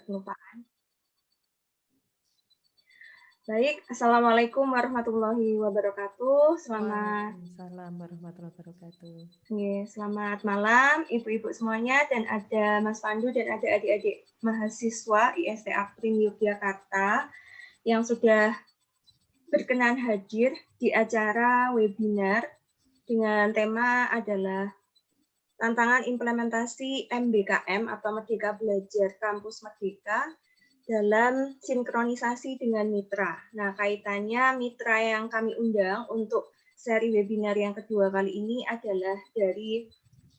kelupaan. Baik, Assalamualaikum warahmatullahi wabarakatuh. Waalaikumsalam warahmatullahi wabarakatuh. Selamat malam Ibu-ibu semuanya, dan ada Mas Pandu dan ada adik-adik mahasiswa IST Akprim Yogyakarta yang sudah berkenan hadir di acara webinar dengan tema adalah tantangan implementasi MBKM atau Merdeka Belajar Kampus Merdeka dalam sinkronisasi dengan mitra. Nah, kaitannya mitra yang kami undang untuk seri webinar yang kedua kali ini adalah dari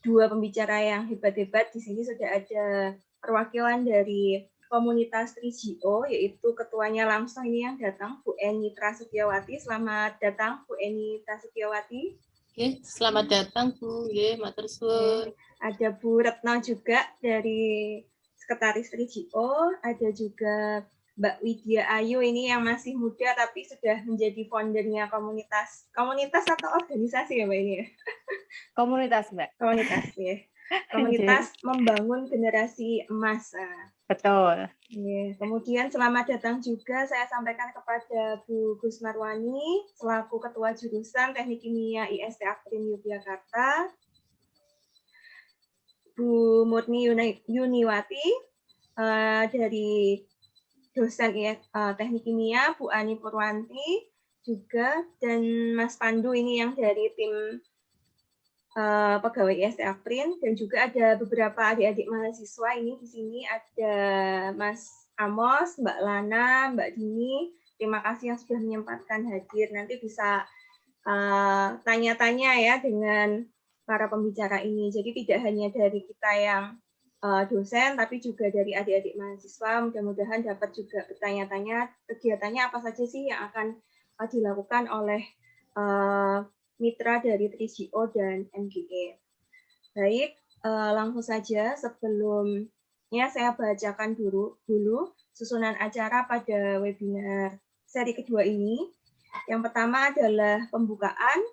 dua pembicara yang hebat-hebat. Di sini sudah ada perwakilan dari komunitas 3GO, yaitu ketuanya langsung ini yang datang, Bu Eni Prasetyawati. Selamat datang, Bu Eni Prasetyawati. Selamat datang Bu, matur suwun. Ada Bu Retno juga dari Sekretaris 3GO, ada juga Mbak Widya Ayu ini yang masih muda tapi sudah menjadi foundernya komunitas atau organisasi ya Mbak ini ya? Komunitas Mbak. Komunitas ya. Komunitas membangun generasi emas. Betul. Kemudian selamat datang juga saya sampaikan kepada Bu Gus Marwani selaku Ketua Jurusan Teknik Kimia IST Akprim Yogyakarta, Bu Murni Yuniwati dari dosen Teknik Kimia, Bu Ani Purwanti juga, dan Mas Pandu ini yang dari tim pegawai IST Akprim, dan juga ada beberapa adik-adik mahasiswa ini di sini ada Mas Amos, Mbak Lana, Mbak Dini. Terima kasih yang sudah menyempatkan hadir. Nanti bisa tanya-tanya ya dengan para pembicara ini. Jadi tidak hanya dari kita yang dosen, tapi juga dari adik-adik mahasiswa. Mudah-mudahan dapat juga bertanya-tanya kegiatannya apa saja sih yang akan dilakukan oleh mitra dari 3GO dan MGE. Baik, langsung saja sebelumnya saya bacakan dulu susunan acara pada webinar seri kedua ini. Yang pertama adalah pembukaan,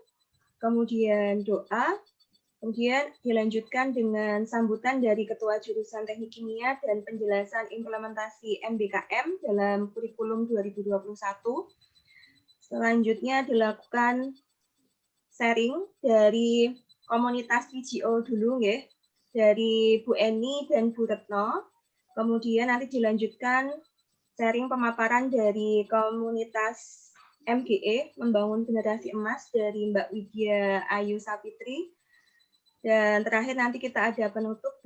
kemudian doa, kemudian dilanjutkan dengan sambutan dari Ketua Jurusan Teknik Kimia dan penjelasan implementasi MBKM dalam kurikulum 2021. Selanjutnya dilakukan sharing dari komunitas 3GO dulu, ya, dari Bu Eni dan Bu Retno. Kemudian nanti dilanjutkan sharing pemaparan dari komunitas MGE, Membangun Generasi Emas, dari Mbak Widya Ayu Sapitri. Dan terakhir nanti kita ada penutup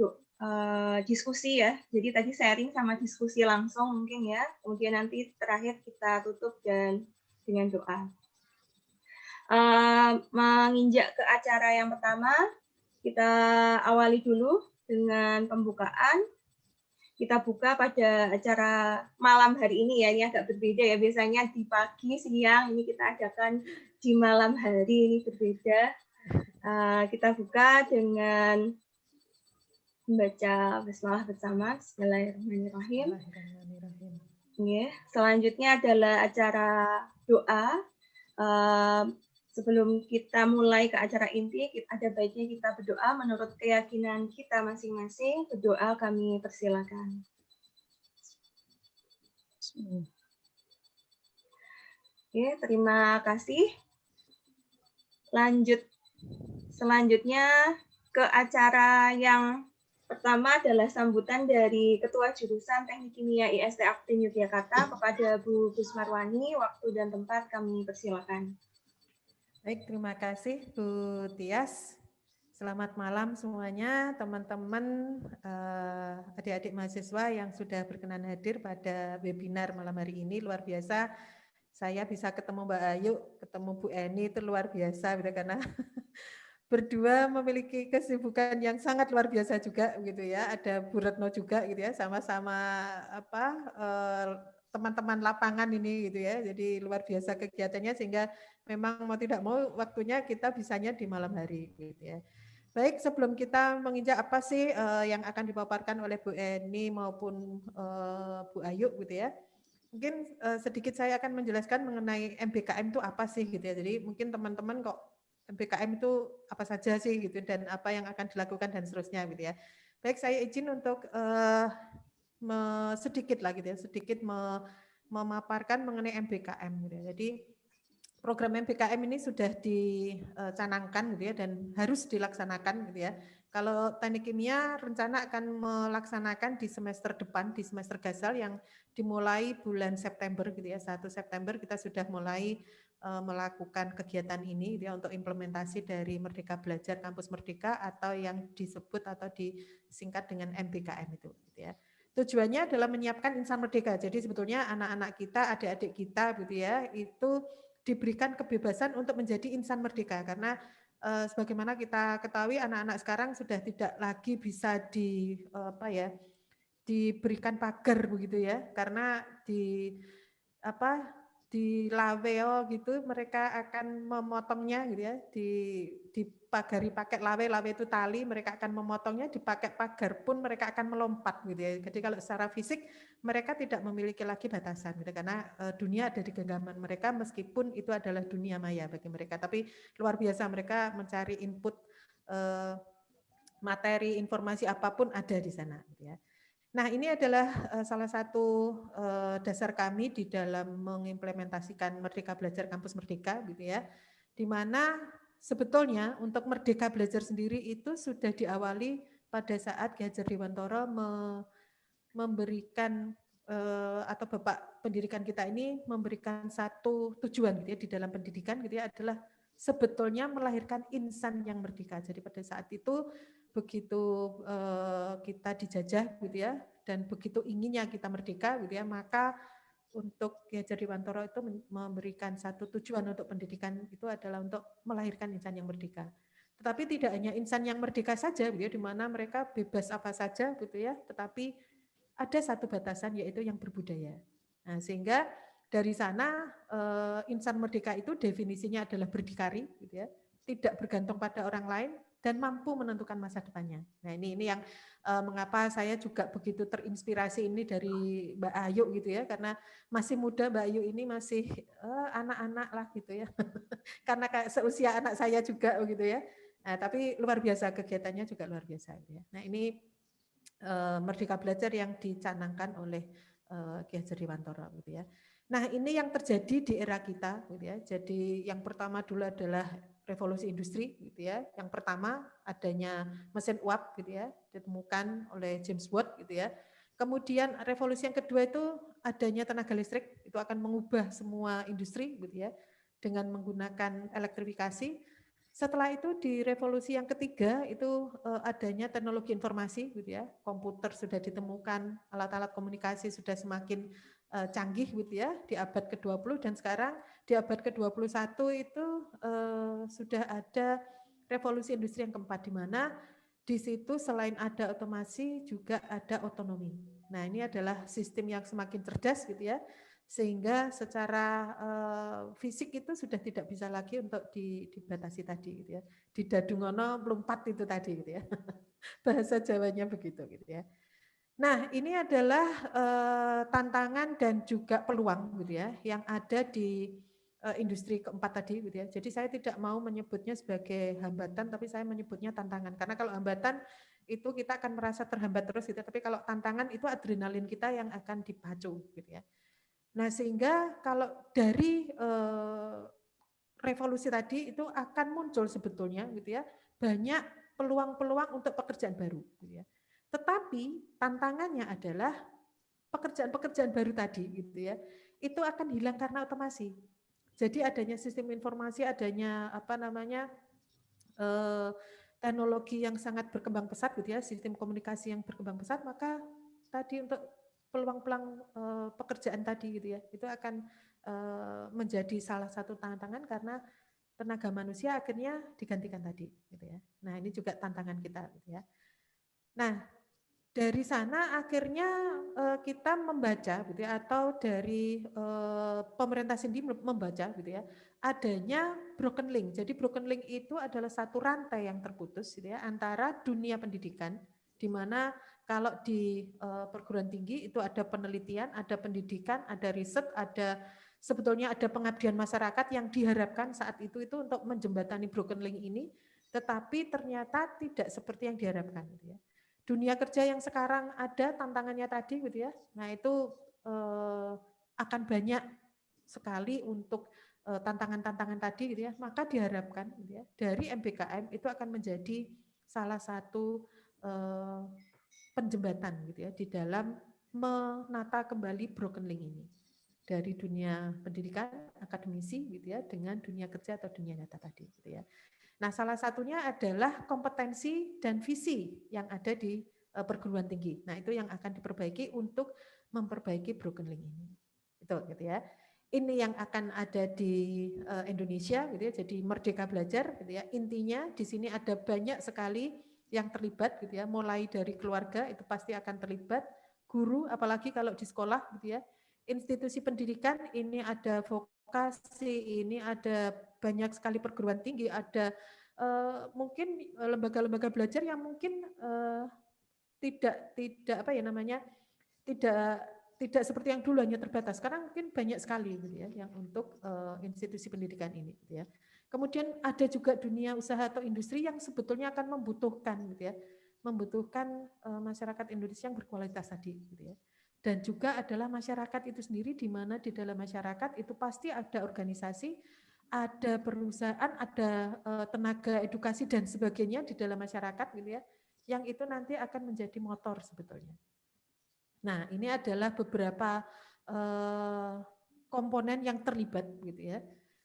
diskusi ya. Jadi tadi sharing sama diskusi langsung mungkin ya. Kemudian nanti terakhir kita tutup dan dengan doa. Menginjak ke acara yang pertama, kita awali dulu dengan pembukaan. Kita buka pada acara malam hari ini ya, ini agak berbeda ya, biasanya di pagi, siang, ini kita adakan di malam hari, ini berbeda. Kita buka dengan membaca basmalah bersama. Bismillahirrahmanirrahim. Selanjutnya adalah acara doa. Sebelum kita mulai ke acara inti, ada baiknya kita berdoa menurut keyakinan kita masing-masing. Berdoa kami persilakan. Oke, terima kasih. Selanjutnya ke acara yang pertama adalah sambutan dari Ketua Jurusan Teknik Kimia IST Akprim Yogyakarta kepada Bu Gus Marwani. Waktu dan tempat kami persilakan. Baik, terima kasih Bu Tias. Selamat malam semuanya, teman-teman adik-adik mahasiswa yang sudah berkenan hadir pada webinar malam hari ini. Luar biasa, saya bisa ketemu Mbak Ayu, ketemu Bu Eni, itu luar biasa karena berdua memiliki kesibukan yang sangat luar biasa juga gitu ya. Ada Bu Retno juga gitu ya, sama-sama teman-teman lapangan ini gitu ya. Jadi luar biasa kegiatannya sehingga memang mau tidak mau waktunya kita bisanya di malam hari gitu ya. Baik, sebelum kita menginjak apa sih yang akan dipaparkan oleh Bu Eni maupun Bu Ayu gitu ya. Mungkin sedikit saya akan menjelaskan mengenai MBKM itu apa sih gitu ya. Jadi mungkin teman-teman kok MBKM itu apa saja sih gitu dan apa yang akan dilakukan dan seterusnya gitu ya. Baik, saya izin untuk sedikit lah gitu ya, sedikit memaparkan mengenai MBKM gitu ya. Jadi program MBKM ini sudah dicanangkan gitu ya dan harus dilaksanakan gitu ya. Kalau teknik kimia rencana akan melaksanakan di semester depan, di semester gasal yang dimulai bulan September gitu ya. 1 September kita sudah mulai melakukan kegiatan ini gitu ya, untuk implementasi dari Merdeka Belajar Kampus Merdeka atau yang disebut atau disingkat dengan MBKM itu gitu ya. Tujuannya adalah menyiapkan insan merdeka. Jadi sebetulnya anak-anak kita, adik-adik kita gitu ya, itu diberikan kebebasan untuk menjadi insan merdeka karena sebagaimana kita ketahui anak-anak sekarang sudah tidak lagi bisa diberikan pagar begitu ya karena di laweo gitu mereka akan memotongnya gitu ya dipagari pakai lawe itu tali mereka akan memotongnya dipakai pagar pun mereka akan melompat gitu ya. Jadi kalau secara fisik mereka tidak memiliki lagi batasan gitu karena dunia ada di genggaman mereka meskipun itu adalah dunia maya bagi mereka, tapi luar biasa mereka mencari input materi informasi apapun ada di sana gitu ya. Nah, ini adalah salah satu dasar kami di dalam mengimplementasikan Merdeka Belajar Kampus Merdeka gitu ya. Di mana sebetulnya untuk Merdeka Belajar sendiri itu sudah diawali pada saat Ki Hajar Dewantara memberikan atau Bapak pendidikan kita ini memberikan satu tujuan gitu ya di dalam pendidikan gitu ya adalah sebetulnya melahirkan insan yang merdeka. Jadi pada saat itu begitu kita dijajah gitu ya dan begitu inginnya kita merdeka gitu ya maka untuk Ki Hajar Dewantara itu memberikan satu tujuan untuk pendidikan itu adalah untuk melahirkan insan yang merdeka. Tetapi tidak hanya insan yang merdeka saja gitu ya di mana mereka bebas apa saja gitu ya, tetapi ada satu batasan yaitu yang berbudaya. Nah, sehingga dari sana insan merdeka itu definisinya adalah berdikari gitu ya, tidak bergantung pada orang lain dan mampu menentukan masa depannya. Nah, ini yang mengapa saya juga begitu terinspirasi ini dari Mbak Ayu gitu ya, karena masih muda Mbak Ayu ini masih anak-anak lah gitu ya. Karena kayak seusia anak saya juga gitu ya. Nah, tapi luar biasa kegiatannya juga luar biasa gitu ya. Nah, ini Merdeka Belajar yang dicanangkan oleh Ki Hajar Dewantara gitu ya. Nah, ini yang terjadi di era kita gitu ya. Jadi yang pertama dulu adalah revolusi industri gitu ya. Yang pertama adanya mesin uap gitu ya, ditemukan oleh James Watt gitu ya. Kemudian revolusi yang kedua itu adanya tenaga listrik, itu akan mengubah semua industri gitu ya dengan menggunakan elektrifikasi. Setelah itu di revolusi yang ketiga itu adanya teknologi informasi gitu ya. Komputer sudah ditemukan, alat-alat komunikasi sudah semakin canggih gitu ya di abad ke-20 dan sekarang di abad ke-21 itu sudah ada revolusi industri yang keempat di mana di situ selain ada otomasi juga ada otonomi. Nah, ini adalah sistem yang semakin cerdas gitu ya. Sehingga secara fisik itu sudah tidak bisa lagi untuk dibatasi tadi gitu ya. Didadungono melompat itu tadi gitu ya. Bahasa Jawanya begitu gitu ya. Nah, ini adalah tantangan dan juga peluang gitu ya yang ada di industri keempat tadi gitu ya. Jadi saya tidak mau menyebutnya sebagai hambatan tapi saya menyebutnya tantangan. Karena kalau hambatan itu kita akan merasa terhambat terus gitu. Tapi kalau tantangan itu adrenalin kita yang akan dipacu gitu ya. Nah, sehingga kalau dari revolusi tadi itu akan muncul sebetulnya gitu ya banyak peluang-peluang untuk pekerjaan baru gitu ya. Tetapi tantangannya adalah pekerjaan-pekerjaan baru tadi gitu ya itu akan hilang karena otomasi. Jadi adanya sistem informasi, adanya teknologi yang sangat berkembang pesat gitu ya, sistem komunikasi yang berkembang pesat, maka tadi untuk peluang-peluang pekerjaan tadi gitu ya itu akan menjadi salah satu tantangan karena tenaga manusia akhirnya digantikan tadi gitu ya. Nah, ini juga tantangan kita gitu ya. Nah, dari sana akhirnya kita membaca gitu ya atau dari pemerintah sendiri membaca gitu ya adanya broken link. Jadi broken link itu adalah satu rantai yang terputus gitu ya antara dunia pendidikan di mana kalau di perguruan tinggi itu ada penelitian, ada pendidikan, ada riset, ada sebetulnya ada pengabdian masyarakat yang diharapkan saat itu untuk menjembatani broken link ini, tetapi ternyata tidak seperti yang diharapkan gitu ya. dunia kerja yang sekarang ada tantangannya tadi gitu ya. Nah, itu akan banyak sekali untuk tantangan-tantangan tadi gitu ya. Maka diharapkan gitu ya, dari MBKM itu akan menjadi salah satu penjembatan gitu ya di dalam menata kembali broken link ini dari dunia pendidikan akademisi gitu ya dengan dunia kerja atau dunia nyata tadi gitu ya. Nah, salah satunya adalah kompetensi dan visi yang ada di perguruan tinggi. Nah, itu yang akan diperbaiki untuk memperbaiki broken link ini. Itu gitu ya. Ini yang akan ada di Indonesia gitu ya. Jadi Merdeka Belajar gitu ya. Intinya di sini ada banyak sekali yang terlibat gitu ya. Mulai dari keluarga itu pasti akan terlibat, guru apalagi kalau di sekolah gitu ya. Institusi pendidikan ini ada vokasi, ini ada banyak sekali perguruan tinggi, ada mungkin lembaga-lembaga belajar yang mungkin tidak apa ya namanya, tidak seperti yang dulu hanya terbatas. Sekarang mungkin banyak sekali gitu ya yang untuk institusi pendidikan ini gitu ya. Kemudian ada juga dunia usaha atau industri yang sebetulnya akan membutuhkan gitu ya, membutuhkan masyarakat Indonesia yang berkualitas tadi gitu ya. Dan juga adalah masyarakat itu sendiri, di mana di dalam masyarakat itu pasti ada organisasi, ada perusahaan, ada tenaga edukasi dan sebagainya di dalam masyarakat gitu ya, yang itu nanti akan menjadi motor sebetulnya. Nah, ini adalah beberapa komponen yang terlibat gitu ya.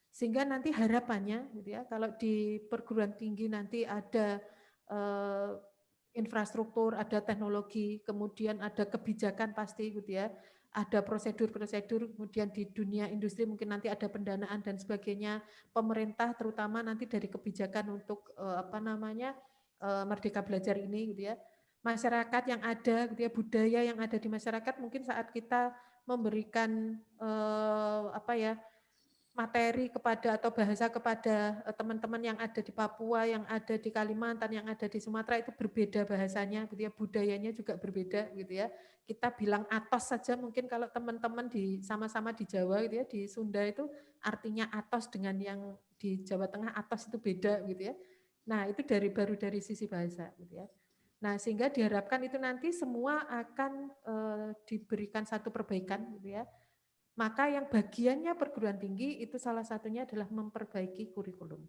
Sehingga nanti harapannya gitu ya, kalau di perguruan tinggi nanti ada infrastruktur, ada teknologi, kemudian ada kebijakan pasti gitu ya, ada prosedur-prosedur, kemudian di dunia industri mungkin nanti ada pendanaan dan sebagainya, pemerintah terutama nanti dari kebijakan untuk Merdeka Belajar ini gitu ya, masyarakat yang ada gitu ya, budaya yang ada di masyarakat, mungkin saat kita memberikan materi kepada atau bahasa kepada teman-teman yang ada di Papua, yang ada di Kalimantan, yang ada di Sumatera, itu berbeda bahasanya gitu ya, budayanya juga berbeda gitu ya. Kita bilang atos saja mungkin kalau teman-teman di sama-sama di Jawa gitu ya, di Sunda itu artinya atos dengan yang di Jawa Tengah atos itu beda gitu ya. Nah, itu baru dari sisi bahasa gitu ya. Nah, sehingga diharapkan itu nanti semua akan diberikan satu perbaikan gitu ya. Maka yang bagiannya perguruan tinggi itu salah satunya adalah memperbaiki kurikulum.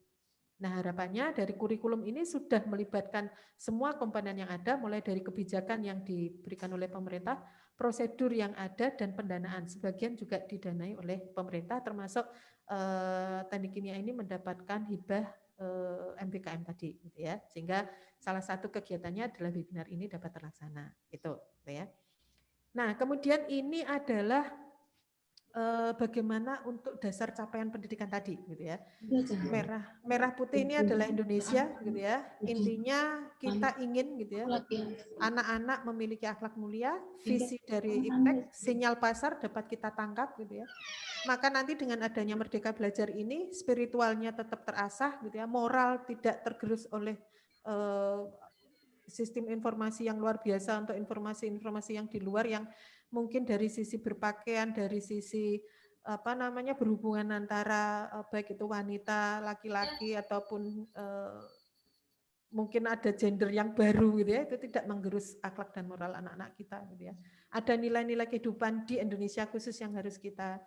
Nah, harapannya dari kurikulum ini sudah melibatkan semua komponen yang ada, mulai dari kebijakan yang diberikan oleh pemerintah, prosedur yang ada, dan pendanaan. Sebagian juga didanai oleh pemerintah, termasuk teknik kimia ini mendapatkan hibah MBKM tadi, gitu ya. Sehingga salah satu kegiatannya adalah webinar ini dapat terlaksana, gitu ya. Nah, kemudian ini adalah bagaimana untuk dasar capaian pendidikan tadi gitu ya. Merah putih ini adalah Indonesia gitu ya. Intinya kita ingin gitu ya, anak-anak memiliki akhlak mulia, visi dari IPTEK, sinyal pasar dapat kita tangkap gitu ya. Maka nanti dengan adanya Merdeka Belajar ini, spiritualnya tetap terasah gitu ya, moral tidak tergerus oleh sistem informasi yang luar biasa untuk informasi-informasi yang di luar yang mungkin dari sisi berpakaian, dari sisi berhubungan antara baik itu wanita, laki-laki ataupun mungkin ada gender yang baru gitu ya, itu tidak menggerus akhlak dan moral anak-anak kita gitu ya. Ada nilai-nilai kehidupan di Indonesia khusus yang harus kita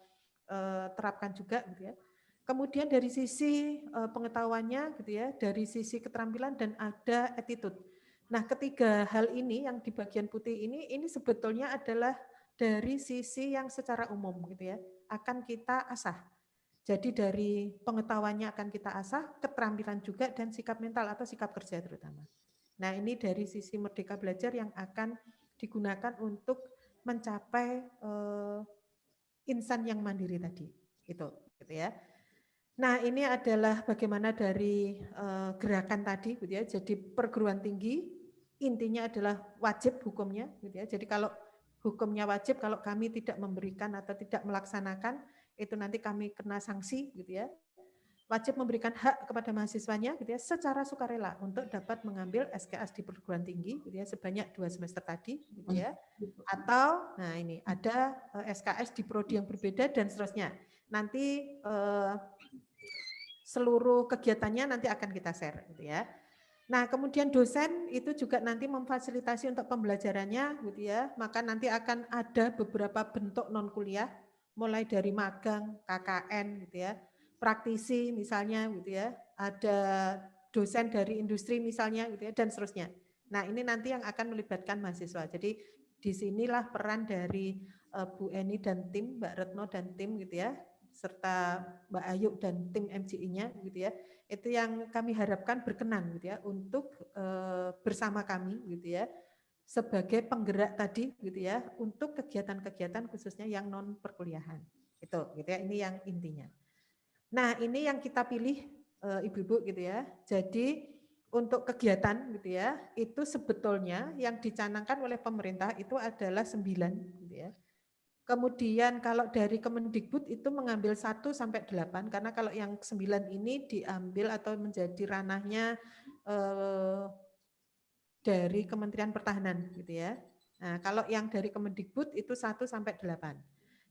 terapkan juga gitu ya. Kemudian dari sisi pengetahuannya gitu ya, dari sisi keterampilan dan ada attitude. Nah, ketiga hal ini yang di bagian putih ini sebetulnya adalah dari sisi yang secara umum gitu ya, akan kita asah. Jadi dari pengetahuannya akan kita asah, keterampilan juga, dan sikap mental atau sikap kerja terutama. Nah, ini dari sisi Merdeka Belajar yang akan digunakan untuk mencapai insan yang mandiri tadi, gitu ya. Nah, ini adalah bagaimana dari gerakan tadi, gitu ya. Jadi perguruan tinggi intinya adalah wajib hukumnya, gitu ya. Jadi kalau hukumnya wajib, kalau kami tidak memberikan atau tidak melaksanakan, itu nanti kami kena sanksi, gitu ya. Wajib memberikan hak kepada mahasiswanya, gitu ya, secara sukarela untuk dapat mengambil SKS di perguruan tinggi, gitu ya, sebanyak 2 semester tadi, gitu ya. Atau, nah ini ada SKS di prodi yang berbeda dan seterusnya. Nanti seluruh kegiatannya nanti akan kita share, gitu ya. Nah, kemudian dosen itu juga nanti memfasilitasi untuk pembelajarannya, gitu ya. Maka nanti akan ada beberapa bentuk non kuliah, mulai dari magang, KKN, gitu ya, praktisi misalnya, gitu ya. Ada dosen dari industri misalnya, gitu ya, dan seterusnya. Nah, ini nanti yang akan melibatkan mahasiswa. Jadi disinilah peran dari Bu Eni dan tim, Mbak Retno dan tim, gitu ya, serta Mbak Ayu dan tim MCI-nya, gitu ya. Itu yang kami harapkan berkenan gitu ya untuk bersama kami gitu ya sebagai penggerak tadi gitu ya untuk kegiatan-kegiatan khususnya yang non perkuliahan itu gitu ya, ini yang intinya. Nah, ini yang kita pilih ibu-ibu gitu ya. Jadi untuk kegiatan gitu ya itu sebetulnya yang dicanangkan oleh pemerintah itu adalah 9 gitu ya. Kemudian kalau dari Kemendikbud itu mengambil 1 sampai 8 karena kalau yang 9 ini diambil atau menjadi ranahnya dari Kementerian Pertahanan gitu ya. Nah, kalau yang dari Kemendikbud itu 1 sampai 8.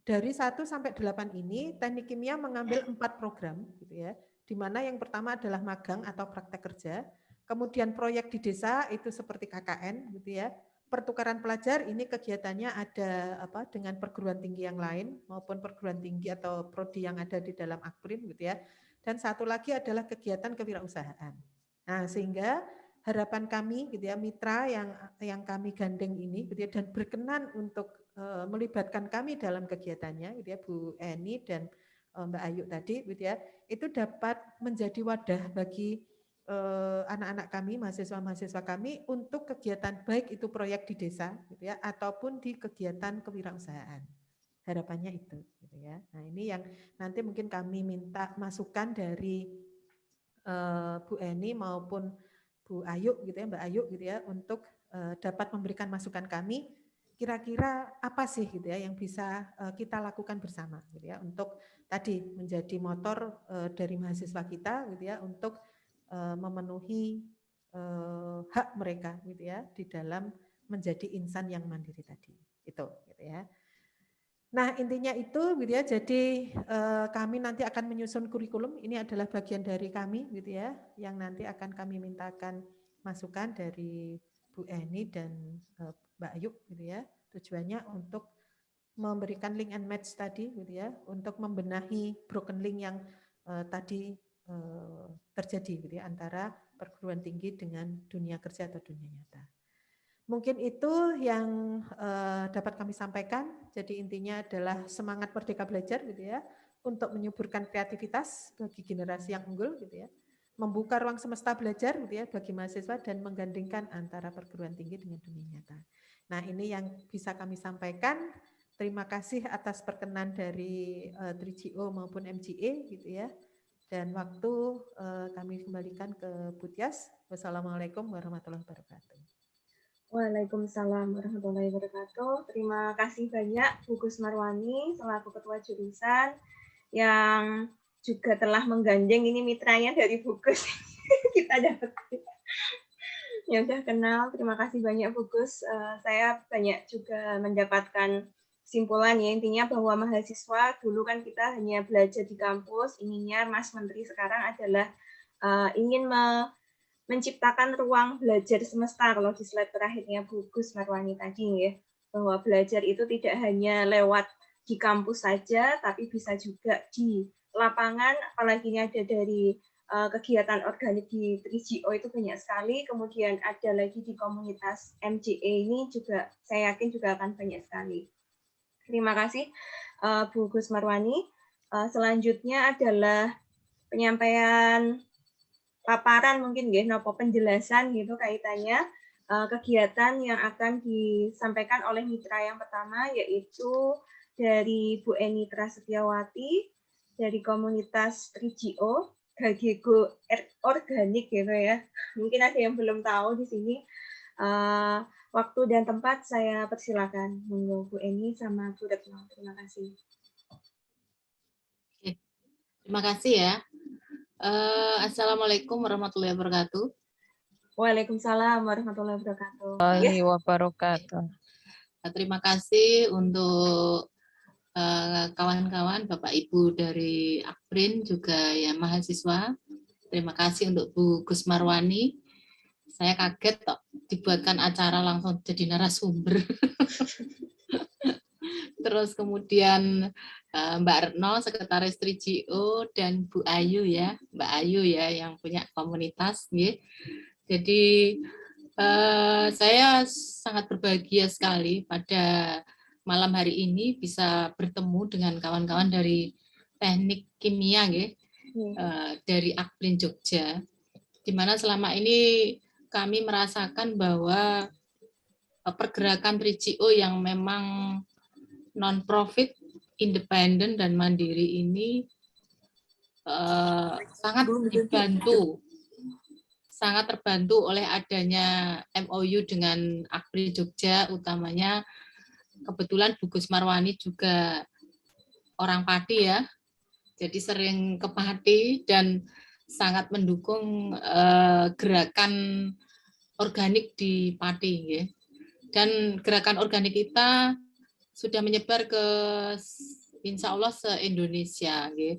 Dari 1 sampai 8 ini Teknik Kimia mengambil 4 program gitu ya. Di mana yang pertama adalah magang atau praktek kerja. Kemudian proyek di desa itu seperti KKN gitu ya. Pertukaran pelajar ini kegiatannya ada apa dengan perguruan tinggi yang lain maupun perguruan tinggi atau prodi yang ada di dalam Akprim gitu ya. Dan satu lagi adalah kegiatan kewirausahaan. Nah, sehingga harapan kami gitu ya mitra yang kami gandeng ini gitu ya dan berkenan untuk melibatkan kami dalam kegiatannya gitu ya Bu Eni dan Mbak Ayu tadi gitu ya itu dapat menjadi wadah bagi anak-anak kami, mahasiswa-mahasiswa kami untuk kegiatan baik itu proyek di desa gitu ya ataupun di kegiatan kewirausahaan. Harapannya itu gitu ya. Nah, ini yang nanti mungkin kami minta masukan dari Bu Eni maupun Bu Ayu gitu ya, Mbak Ayu gitu ya untuk dapat memberikan masukan kami kira-kira apa sih gitu ya yang bisa kita lakukan bersama gitu ya untuk tadi menjadi motor dari mahasiswa kita gitu ya untuk memenuhi hak mereka gitu ya di dalam menjadi insan yang mandiri tadi itu gitu ya. Nah intinya itu gitu ya jadi kami nanti akan menyusun kurikulum ini adalah bagian dari kami gitu ya yang nanti akan kami mintakan masukan dari Bu Eni dan Mbak Ayu gitu ya tujuannya untuk memberikan link and match tadi gitu ya untuk membenahi broken link yang tadi terjadi gitu ya antara perguruan tinggi dengan dunia kerja atau dunia nyata. Mungkin itu yang dapat kami sampaikan. Jadi intinya adalah semangat merdeka belajar gitu ya untuk menyuburkan kreativitas bagi generasi yang unggul gitu ya. Membuka ruang semesta belajar gitu ya bagi mahasiswa dan menggandingkan antara perguruan tinggi dengan dunia nyata. Nah, ini yang bisa kami sampaikan. Terima kasih atas perkenan dari 3GO maupun MGA gitu ya. Dan waktu kami kembalikan ke Bu Tias. Wassalamualaikum warahmatullahi wabarakatuh. Waalaikumsalam warahmatullahi wabarakatuh. Terima kasih banyak Bu Gus Marwani selaku Ketua Jurusan yang juga telah menggandeng ini mitranya dari Bu Gus. Kita dapat yang sudah kenal. Terima kasih banyak Bu Gus. Saya banyak juga mendapatkan kesimpulan ya intinya bahwa mahasiswa dulu kan kita hanya belajar di kampus. Inginnya Mas Menteri sekarang adalah ingin menciptakan ruang belajar semesta kalau di slide terakhirnya Bu Gus Marwani tadi ya bahwa belajar itu tidak hanya lewat di kampus saja tapi bisa juga di lapangan apalagi ini ada dari kegiatan organik di 3GO itu banyak sekali kemudian ada lagi di komunitas MGA ini juga saya yakin juga akan banyak sekali. Terima kasih Bu Gus Marwani. Selanjutnya adalah penyampaian paparan mungkin ya, nopo penjelasan gitu kaitannya kegiatan yang akan disampaikan oleh mitra yang pertama yaitu dari Bu Eni Prasetyawati dari komunitas 3GO Gagego organik gitu ya. Mungkin ada yang belum tahu di sini. Waktu dan tempat saya persilakan monggo Bu Eni sama Bu Retno. Terima kasih. Oke. Terima kasih ya. Assalamualaikum warahmatullahi wabarakatuh. Waalaikumsalam warahmatullahi wabarakatuh. Terima kasih untuk kawan-kawan Bapak Ibu dari Akprin juga ya mahasiswa. Terima kasih untuk Bu Gus Marwani Saya kaget kok dibuatkan acara langsung jadi narasumber. Terus kemudian Mbak Retno, Sekretaris 3GO, dan Bu Ayu ya, Mbak Ayu ya yang punya komunitas. Ya. Jadi saya sangat berbahagia sekali pada malam hari ini bisa bertemu dengan kawan-kawan dari teknik kimia ya, dari Akprin Jogja, di mana selama ini kami merasakan bahwa pergerakan 3GO yang memang non-profit, independen, dan mandiri ini sangat terbantu oleh adanya MOU dengan Akpri Jogja, utamanya kebetulan Bu Gus Marwani juga orang Pati ya, jadi sering ke Pati dan sangat mendukung gerakan organik di Pati. Ya. Dan gerakan organik kita sudah menyebar ke insya Allah se-Indonesia. Ya.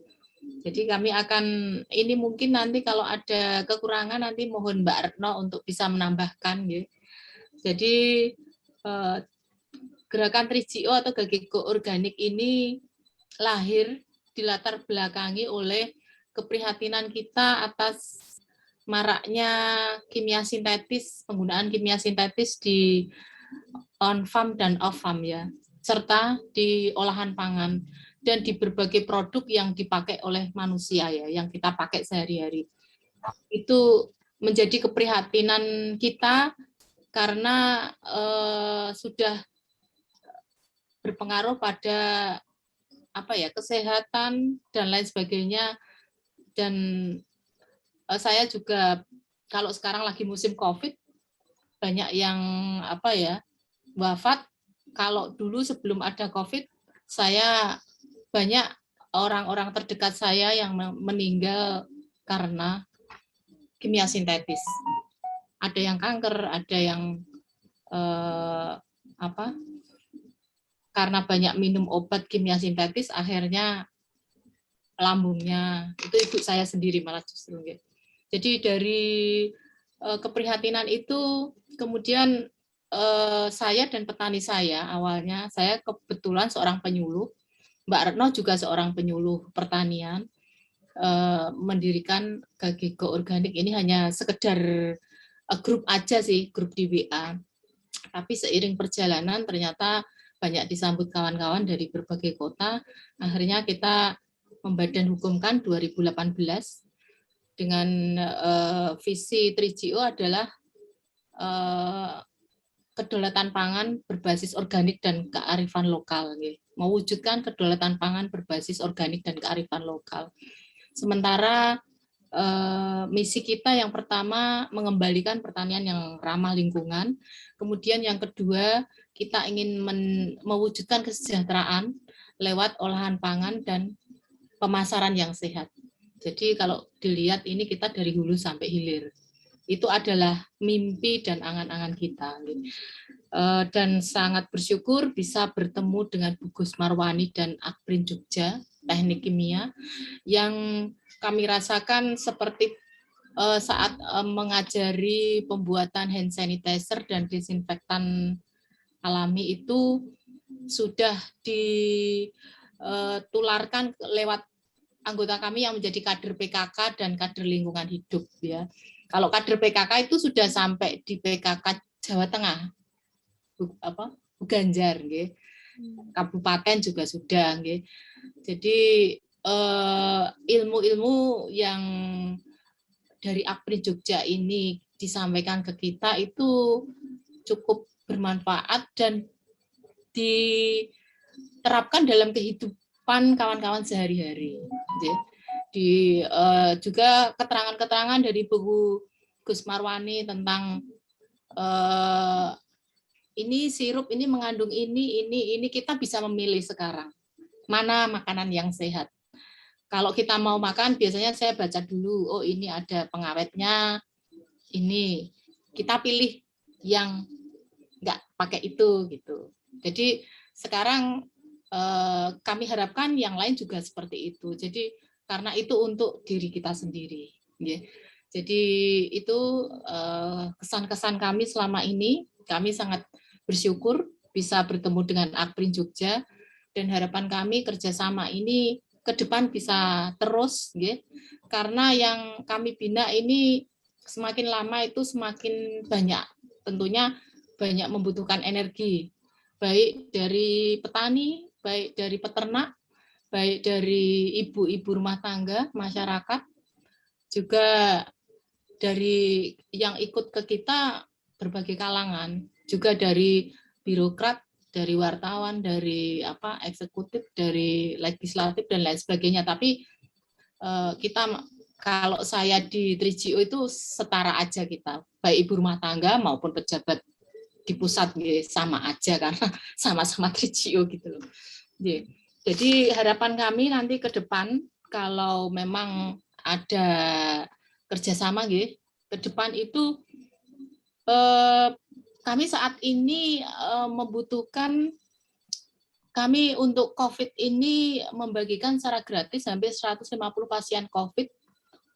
Jadi kami akan, ini mungkin nanti kalau ada kekurangan nanti mohon Mbak Retno untuk bisa menambahkan. Ya. Jadi gerakan 3GO atau Gageko Organik ini lahir dilatar belakangi oleh keprihatinan kita atas maraknya kimia sintetis, penggunaan kimia sintetis di on-farm dan off-farm ya, serta di olahan pangan dan di berbagai produk yang dipakai oleh manusia ya, yang kita pakai sehari-hari. Itu menjadi keprihatinan kita karena sudah berpengaruh pada kesehatan dan lain sebagainya. Dan saya juga kalau sekarang lagi musim COVID banyak yang wafat. Kalau dulu sebelum ada COVID saya banyak orang-orang terdekat saya yang meninggal karena kimia sintetis. Ada yang kanker, ada yang karena banyak minum obat kimia sintetis akhirnya lambungnya, itu ibu saya sendiri malah justru. Jadi dari keprihatinan itu kemudian saya dan petani saya, awalnya saya kebetulan seorang penyuluh, Mbak Retno juga seorang penyuluh pertanian, mendirikan Gageko Organik ini hanya sekedar grup aja sih, grup di WA. Tapi seiring perjalanan ternyata banyak disambut kawan-kawan dari berbagai kota, akhirnya kita membadan hukumkan 2018 dengan visi 3GO adalah kedaulatan pangan berbasis organik dan kearifan lokal. Mewujudkan kedaulatan pangan berbasis organik dan kearifan lokal. Sementara misi kita yang pertama mengembalikan pertanian yang ramah lingkungan, kemudian yang kedua kita ingin mewujudkan kesejahteraan lewat olahan pangan dan pemasaran yang sehat. Jadi kalau dilihat ini kita dari hulu sampai hilir. Itu adalah mimpi dan angan-angan kita. Dan sangat bersyukur bisa bertemu dengan Bu Gus Marwani dan Akprin Jogja, Teknik Kimia, yang kami rasakan seperti saat mengajari pembuatan hand sanitizer dan disinfektan alami itu sudah ditularkan lewat anggota kami yang menjadi kader PKK dan kader lingkungan hidup ya. Kalau kader PKK itu sudah sampai di PKK Jawa Tengah, Bu Ganjar, kabupaten juga sudah. Jadi ilmu-ilmu yang dari Akpri Jogja ini disampaikan ke kita itu cukup bermanfaat dan diterapkan dalam kehidupan kawan-kawan sehari-hari. Juga keterangan-keterangan dari Bu Gus Marwani tentang ini sirup ini mengandung ini kita bisa memilih sekarang mana makanan yang sehat. Kalau kita mau makan biasanya saya baca dulu, oh ini ada pengawetnya, ini kita pilih yang nggak pakai itu gitu. Jadi sekarang kami harapkan yang lain juga seperti itu. Jadi karena itu untuk diri kita sendiri. Jadi itu kesan-kesan kami selama ini. Kami sangat bersyukur bisa bertemu dengan Akprin Jogja, dan harapan kami kerjasama ini ke depan bisa terus, karena yang kami bina ini semakin lama itu semakin banyak, tentunya banyak membutuhkan energi, baik dari petani, baik dari peternak, baik dari ibu-ibu rumah tangga, masyarakat, juga dari yang ikut ke kita berbagai kalangan, juga dari birokrat, dari wartawan, dari eksekutif, dari legislatif dan lain sebagainya. Tapi kita, kalau saya di 3GO itu setara aja kita, baik ibu rumah tangga maupun pejabat di pusat, sama aja karena sama-sama 3GO gitu loh. Jadi harapan kami nanti ke depan kalau memang ada kerjasama ke depan itu, kami saat ini membutuhkan, kami untuk COVID ini membagikan secara gratis hampir 150 pasien COVID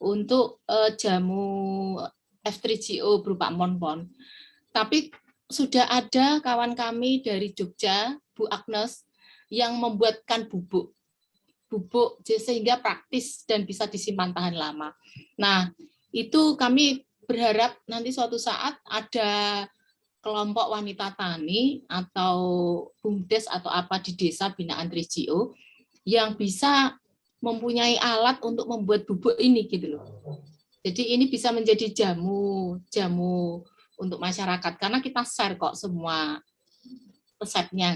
untuk jamu F3GO berupa monpon. Tapi sudah ada kawan kami dari Jogja, Bu Agnes, yang membuatkan bubuk sehingga praktis dan bisa disimpan tahan lama. Nah, itu kami berharap nanti suatu saat ada kelompok wanita tani atau BUMDes atau apa di desa binaan 3GO yang bisa mempunyai alat untuk membuat bubuk ini gitu loh. Jadi ini bisa menjadi jamu untuk masyarakat karena kita share kok semua resepnya,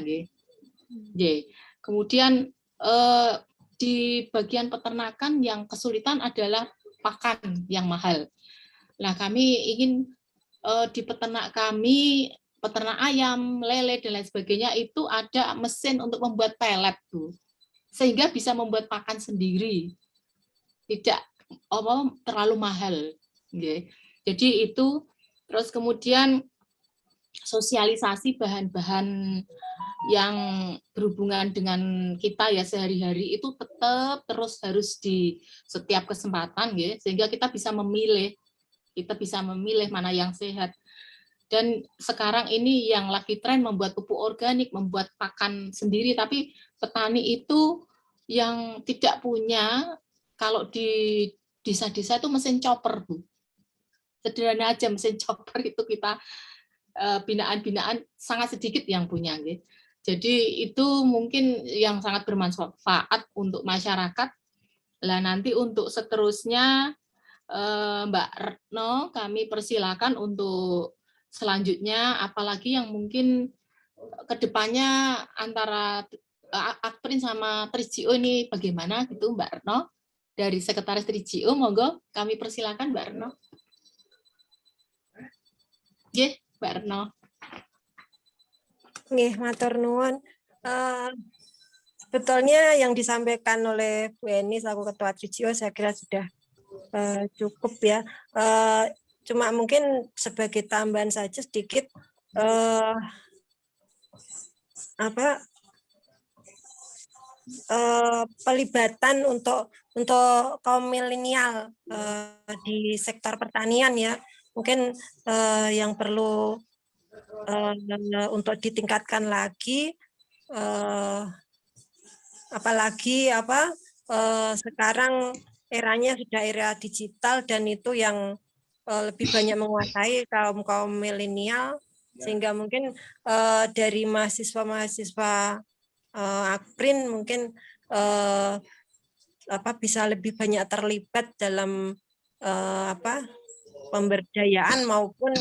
Kemudian di bagian peternakan yang kesulitan adalah pakan yang mahal. Nah, kami ingin di peternak kami, peternak ayam, lele dan lain sebagainya itu ada mesin untuk membuat pelet tuh, sehingga bisa membuat pakan sendiri, tidak terlalu mahal. Jadi itu, terus kemudian sosialisasi bahan-bahan yang berhubungan dengan kita ya sehari-hari itu tetap terus harus di setiap kesempatan, sehingga kita bisa memilih mana yang sehat. Dan sekarang ini yang lagi tren membuat pupuk organik, membuat pakan sendiri, tapi petani itu yang tidak punya, kalau di desa-desa itu mesin chopper, Bu. Sederhana aja mesin chopper itu kita binaan-binaan sangat sedikit yang punya. Jadi itu mungkin yang sangat bermanfaat untuk masyarakat. Lah nanti untuk seterusnya Mbak Retno kami persilakan untuk selanjutnya, apalagi yang mungkin kedepannya antara Akprin sama 3GO ini bagaimana gitu Mbak Retno, dari Sekretaris 3GO, monggo kami persilakan Mbak Retno. Mbak Retno. Nggih, matur nuwun. Sebetulnya yang disampaikan oleh Bu Eni selaku Ketua 3GO saya kira sudah cukup ya. Cuma mungkin sebagai tambahan saja sedikit pelibatan untuk kaum milenial di sektor pertanian ya. Mungkin yang perlu untuk ditingkatkan lagi, apalagi sekarang eranya sudah era digital dan itu yang lebih banyak menguasai kaum milenial, sehingga mungkin dari mahasiswa Akprin mungkin bisa lebih banyak terlibat dalam pemberdayaan maupun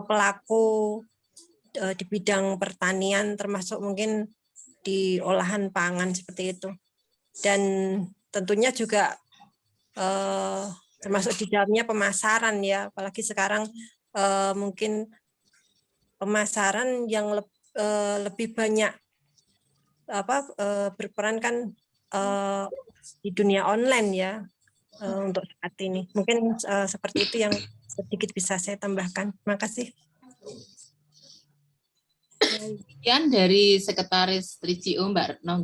pelaku di bidang pertanian, termasuk mungkin di olahan pangan seperti itu. Dan tentunya juga termasuk di dalamnya pemasaran ya, apalagi sekarang mungkin pemasaran yang lebih banyak berperan kan di dunia online ya untuk saat ini. Mungkin seperti itu yang sedikit bisa saya tambahkan. Terima kasih. Sekian dari Sekretaris 3GO Mbak Retno.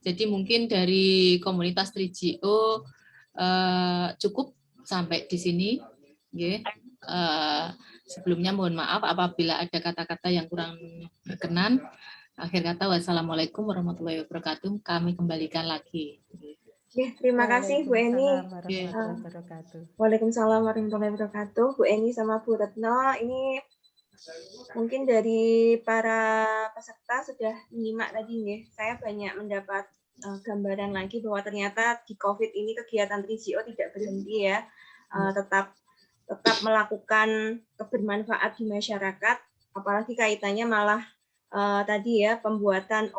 Jadi mungkin dari komunitas 3GO cukup sampai di sini. Nggih. Sebelumnya mohon maaf apabila ada kata-kata yang kurang berkenan. Akhir kata, wassalamualaikum warahmatullahi wabarakatuh. Kami kembalikan lagi. Ya, terima kasih Bu Eni. Waalaikumsalam warahmatullahi wabarakatuh. Waalaikumsalam warahmatullahi wabarakatuh. Bu Eni sama Bu Retno, ini mungkin dari para peserta sudah menyimak tadi nih. Saya banyak mendapat gambaran lagi bahwa ternyata di COVID ini kegiatan 3GO tidak berhenti ya. Tetap melakukan kebermanfaat di masyarakat, apalagi kaitannya malah tadi ya pembuatan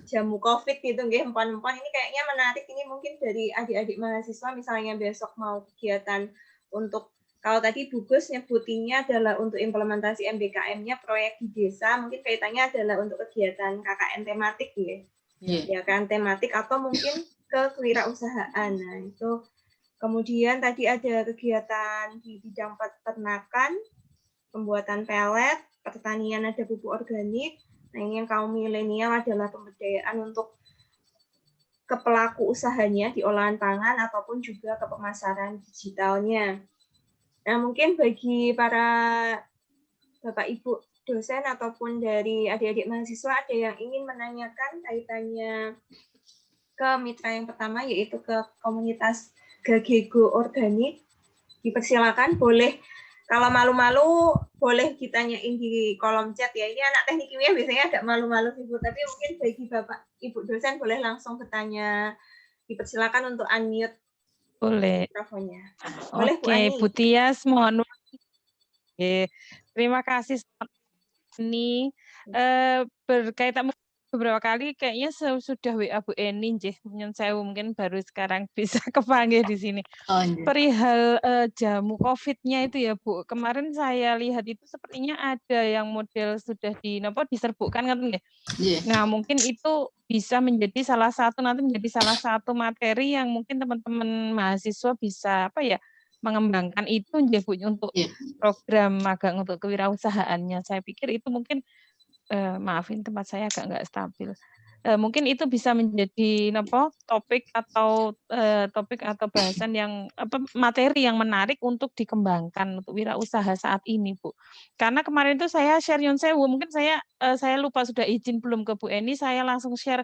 jamu COVID gitu nggih, empon-empon ini kayaknya menarik. Ini mungkin dari adik-adik mahasiswa misalnya besok mau kegiatan untuk, kalau tadi Bu Gus nyebutinnya adalah untuk implementasi MBKM-nya proyek di desa, mungkin kaitannya adalah untuk kegiatan KKN tematik ya. Ya kan tematik atau mungkin ke kewirausahaan. Nah, itu kemudian tadi ada kegiatan di bidang peternakan, pembuatan pelet, pertanian ada pupuk organik. Nah, ini yang kaum milenial adalah pemberdayaan untuk ke pelaku usahanya di olahan pangan ataupun juga ke pemasaran digitalnya. Nah, mungkin bagi para Bapak Ibu dosen ataupun dari adik-adik mahasiswa ada yang ingin menanyakan kaitannya ke mitra yang pertama, yaitu ke komunitas Gagego Organik. Dipersilakan, boleh. Kalau malu-malu boleh ditanyain di kolom chat ya. Ini anak teknik kimia biasanya agak malu-malu sih Bu, tapi mungkin bagi Bapak Ibu dosen boleh langsung bertanya. Dipersilakan untuk unmute boleh mikrofonnya. Boleh Bu Oke, Ani. Bu Tias, mohon terima kasih ini berkaitan beberapa kali kayaknya sudah WA Bu Eni nggih, saya mungkin baru sekarang bisa kepanggil di sini. Perihal jamu COVID-nya itu ya Bu, kemarin saya lihat itu sepertinya ada yang model sudah diserbukkan kan nggih. Nah, mungkin itu bisa menjadi salah satu materi yang mungkin teman-teman mahasiswa bisa mengembangkan itu nggih Bu untuk program magang untuk kewirausahaannya. Saya pikir itu mungkin maafin tempat saya agak nggak stabil. Mungkin itu bisa menjadi topik atau bahasan yang materi yang menarik untuk dikembangkan untuk wirausaha saat ini Bu. Karena kemarin itu saya share Nyun Sewu, mungkin saya lupa sudah izin belum ke Bu Eni, saya langsung share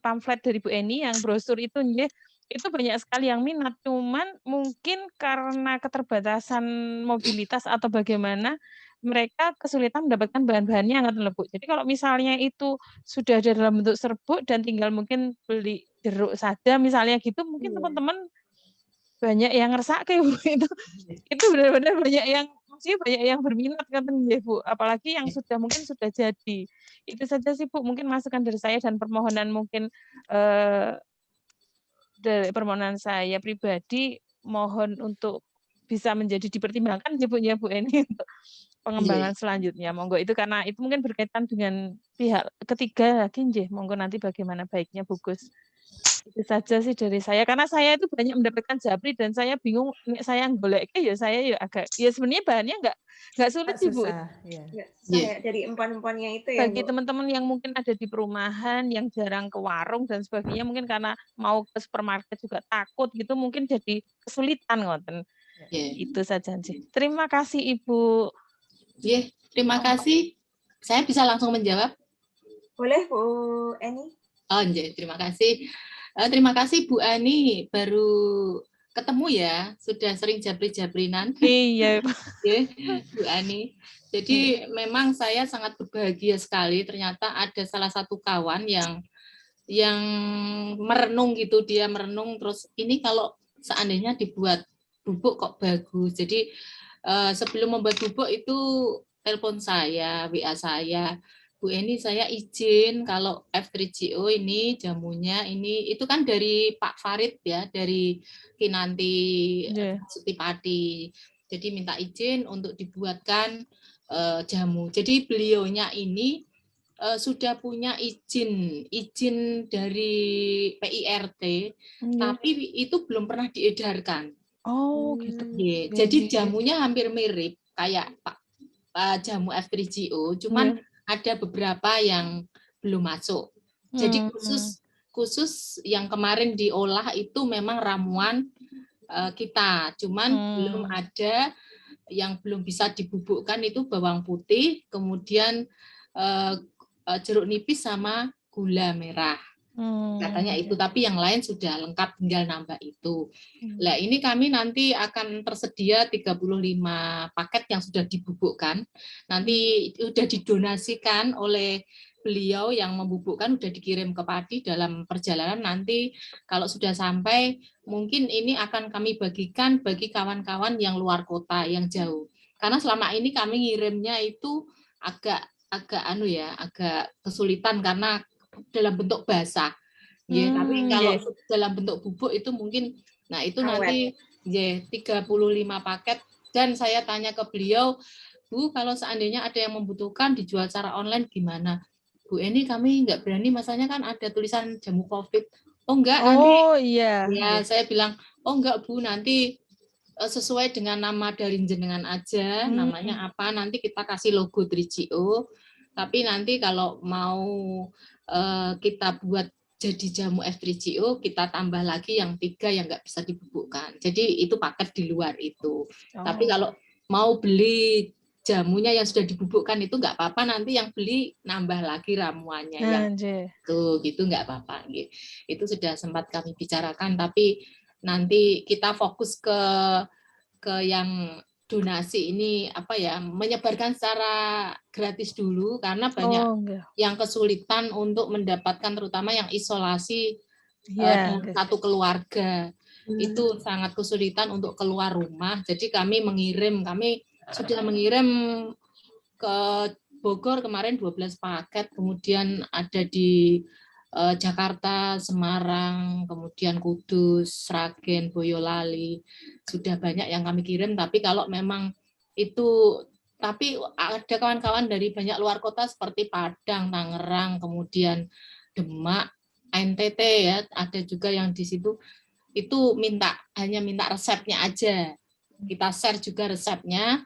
pamflet dari Bu Eni yang brosur itu nggih. Itu banyak sekali yang minat, cuman mungkin karena keterbatasan mobilitas atau bagaimana mereka kesulitan mendapatkan bahan-bahannya ngoten lho Bu. Jadi kalau misalnya itu sudah ada dalam bentuk serbuk dan tinggal mungkin beli jeruk saja misalnya gitu, mungkin teman-teman banyak yang ngersake Bu itu benar-benar banyak yang berminat ngoten nggih Bu, apalagi yang mungkin sudah jadi. Itu saja sih Bu, mungkin masukan dari saya dan permohonan mungkin dari permohonan saya pribadi, mohon untuk bisa menjadi dipertimbangkan ya Bu Eni untuk pengembangan selanjutnya. Monggo itu karena itu mungkin berkaitan dengan pihak ketiga lagi nggih. Monggo nanti bagaimana baiknya Bu Gus. Itu saja sih dari saya karena saya itu banyak mendapatkan japri dan saya bingung saya goleknya ya saya ya agak ya sebenarnya bahannya enggak sulit sih Bu. Dari empon-emponnya itu ya bagi teman-teman yang mungkin ada di perumahan yang jarang ke warung dan sebagainya mungkin karena mau ke supermarket juga takut gitu mungkin jadi kesulitan ngoten. Itu saja sih. Terima kasih Ibu. Terima kasih. Saya bisa langsung menjawab? Boleh Bu Eni. Terima kasih. Terima kasih Bu Ani, baru ketemu ya, sudah sering jabri-jabrinan. Iya, Bu Ani. Jadi memang saya sangat berbahagia sekali, ternyata ada salah satu kawan yang merenung gitu, dia merenung terus ini kalau seandainya dibuat bubuk kok bagus. Jadi sebelum membuat bubuk itu telepon saya, WA saya, Bu Eni saya izin kalau F3GO ini jamunya ini itu kan dari Pak Farid ya, dari Kinanti Sutipati. Jadi minta izin untuk dibuatkan jamu. Jadi beliaunya ini sudah punya izin dari PIRT, tapi itu belum pernah diedarkan. Oh gitu. Jadi jamunya hampir mirip kayak jamu F3GO, cuman ada beberapa yang belum masuk. Jadi khusus yang kemarin diolah itu memang ramuan kita, cuman belum ada yang belum bisa dibubukkan itu bawang putih, kemudian jeruk nipis sama gula merah. Katanya itu, tapi yang lain sudah lengkap, tinggal nambah itu. Nah, ini kami nanti akan tersedia 35 paket yang sudah dibubukkan. Nanti sudah didonasikan oleh beliau yang membubukkan, sudah dikirim ke Padi dalam perjalanan. Nanti kalau sudah sampai, mungkin ini akan kami bagikan bagi kawan-kawan yang luar kota, yang jauh. Karena selama ini kami ngirimnya itu agak kesulitan karena dalam bentuk basah. Ya, tapi kalau dalam bentuk bubuk itu mungkin, nah itu nanti 35 paket. Dan saya tanya ke beliau, Bu, kalau seandainya ada yang membutuhkan dijual secara online gimana? Bu Eni, kami nggak berani, masanya kan ada tulisan jamu COVID. Oh enggak, nanti ya saya bilang, oh enggak Bu, nanti sesuai dengan nama dari jenengan aja, namanya apa, nanti kita kasih logo 3GO. Tapi nanti kalau mau kita buat jadi jamu F3GO, kita tambah lagi yang 3 yang nggak bisa dibubukkan. Jadi itu paket di luar itu. Tapi kalau mau beli jamunya yang sudah dibubukkan itu nggak apa-apa, nanti yang beli nambah lagi ramuannya yang tuh gitu nggak apa-apa. Itu sudah sempat kami bicarakan, tapi nanti kita fokus ke yang donasi ini menyebarkan secara gratis dulu, karena banyak yang kesulitan untuk mendapatkan, terutama yang isolasi dalam satu keluarga. Itu sangat kesulitan untuk keluar rumah. Jadi kami sudah mengirim ke Bogor kemarin 12 paket, kemudian ada di Jakarta, Semarang, kemudian Kudus, Sragen, Boyolali, sudah banyak yang kami kirim. Tapi kalau memang itu, tapi ada kawan-kawan dari banyak luar kota seperti Padang, Tangerang, kemudian Demak, NTT ya, ada juga yang di situ, itu hanya minta resepnya aja. Kita share juga resepnya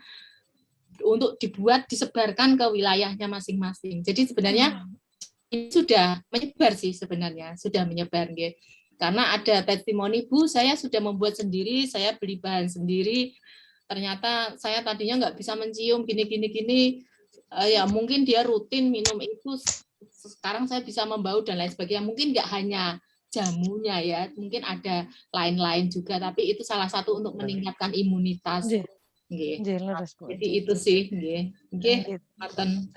untuk dibuat, disebarkan ke wilayahnya masing-masing. Jadi sebenarnya ini sudah menyebar sih sebenarnya, sudah menyebar. Karena ada testimoni, Bu, saya sudah membuat sendiri, saya beli bahan sendiri, ternyata saya tadinya nggak bisa mencium gini, ya mungkin dia rutin minum itu, sekarang saya bisa membau dan lain sebagainya. Mungkin nggak hanya jamunya ya, mungkin ada lain-lain juga, tapi itu salah satu untuk meningkatkan imunitas. Jadi itu sih.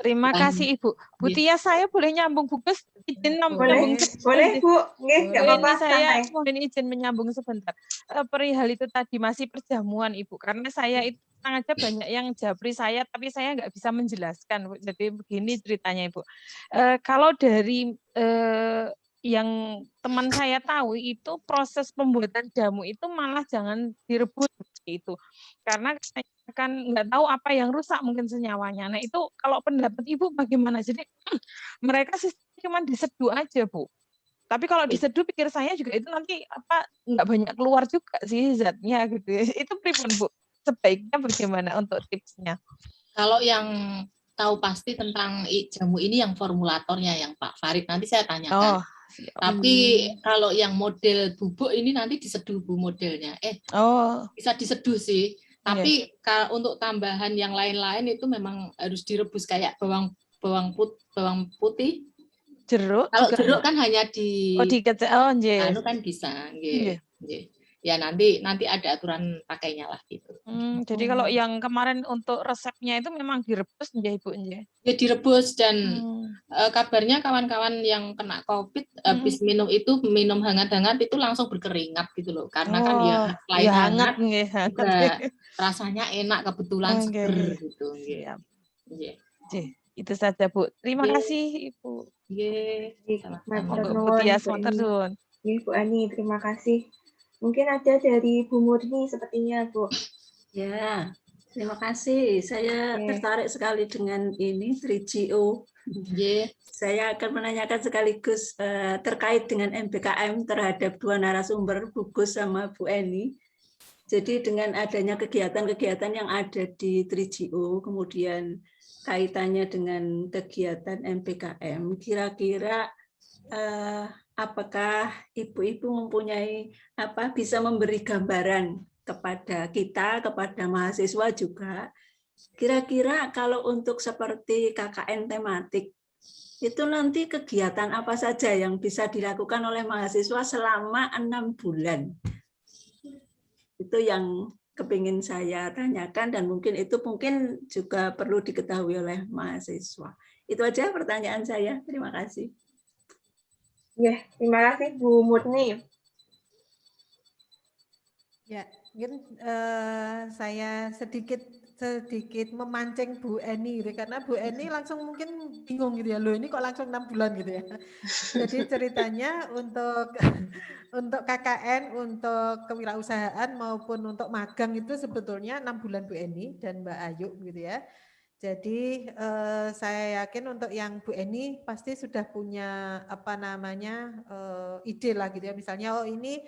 Terima kasih Ibu. Bu Tia, saya boleh nyambung Bu Gus? Izin nyambung. Boleh Bu, nggak apa-apa. Saya mohon izin menyambung sebentar. Perihal itu tadi masih perjamuan Ibu, karena saya itu sengaja banyak yang japri saya, tapi saya nggak bisa menjelaskan Bu. Jadi begini ceritanya Ibu. Kalau dari yang teman saya tahu itu proses pembuatan jamu itu malah jangan direbus itu, karena kan nggak tahu apa yang rusak mungkin senyawanya. Nah itu kalau pendapat Ibu bagaimana? Jadi mereka cuma diseduh aja Bu. Tapi kalau diseduh pikir saya juga itu nanti nggak banyak keluar juga sih zatnya gitu ya. Itu pripun Bu? Sebaiknya bagaimana untuk tipsnya? Kalau yang tahu pasti tentang jamu ini yang formulatornya yang Pak Farid, nanti saya tanyakan. Tapi kalau yang model bubuk ini nanti diseduh Bu modelnya. Bisa diseduh sih. Tapi untuk tambahan yang lain-lain itu memang harus direbus, kayak bawang putih. Jeruk. Kalau jeruk kan hanya anu kan bisa. Ya nanti ada aturan pakainya lah gitu. Jadi kalau yang kemarin untuk resepnya itu memang direbus ya Ibu ya? Ya direbus, dan kabarnya kawan-kawan yang kena COVID habis minum hangat-hangat itu langsung berkeringat gitu loh, karena kan ya selain hangat juga rasanya enak, kebetulan seger gitu. Itu saja Bu. Terima kasih Ibu. Bu Ani, terima kasih. Mungkin ada dari Bu Murni sepertinya, Bu. Ya, terima kasih. Saya tertarik sekali dengan ini 3GO. Saya akan menanyakan sekaligus terkait dengan MBKM terhadap dua narasumber, Bu Gus sama Bu Eni. Jadi dengan adanya kegiatan-kegiatan yang ada di 3GO, kemudian kaitannya dengan kegiatan MBKM, kira-kira apakah ibu-ibu mempunyai bisa memberi gambaran kepada kita, kepada mahasiswa juga, kira-kira kalau untuk seperti KKN tematik, itu nanti kegiatan apa saja yang bisa dilakukan oleh mahasiswa selama 6 bulan? Itu yang kepingin saya tanyakan dan mungkin juga perlu diketahui oleh mahasiswa. Itu aja pertanyaan saya. Terima kasih. Ya, terima kasih Bu Murni. Ya, mungkin saya sedikit memancing Bu Eni gitu, karena Bu Eni langsung mungkin bingung gitu ya, loh ini kok langsung 6 bulan gitu ya. Jadi ceritanya untuk KKN, untuk kewirausahaan maupun untuk magang itu sebetulnya 6 bulan Bu Eni dan Mbak Ayu gitu ya. Jadi saya yakin untuk yang Bu Eni pasti sudah punya ide lah gitu ya. Misalnya ini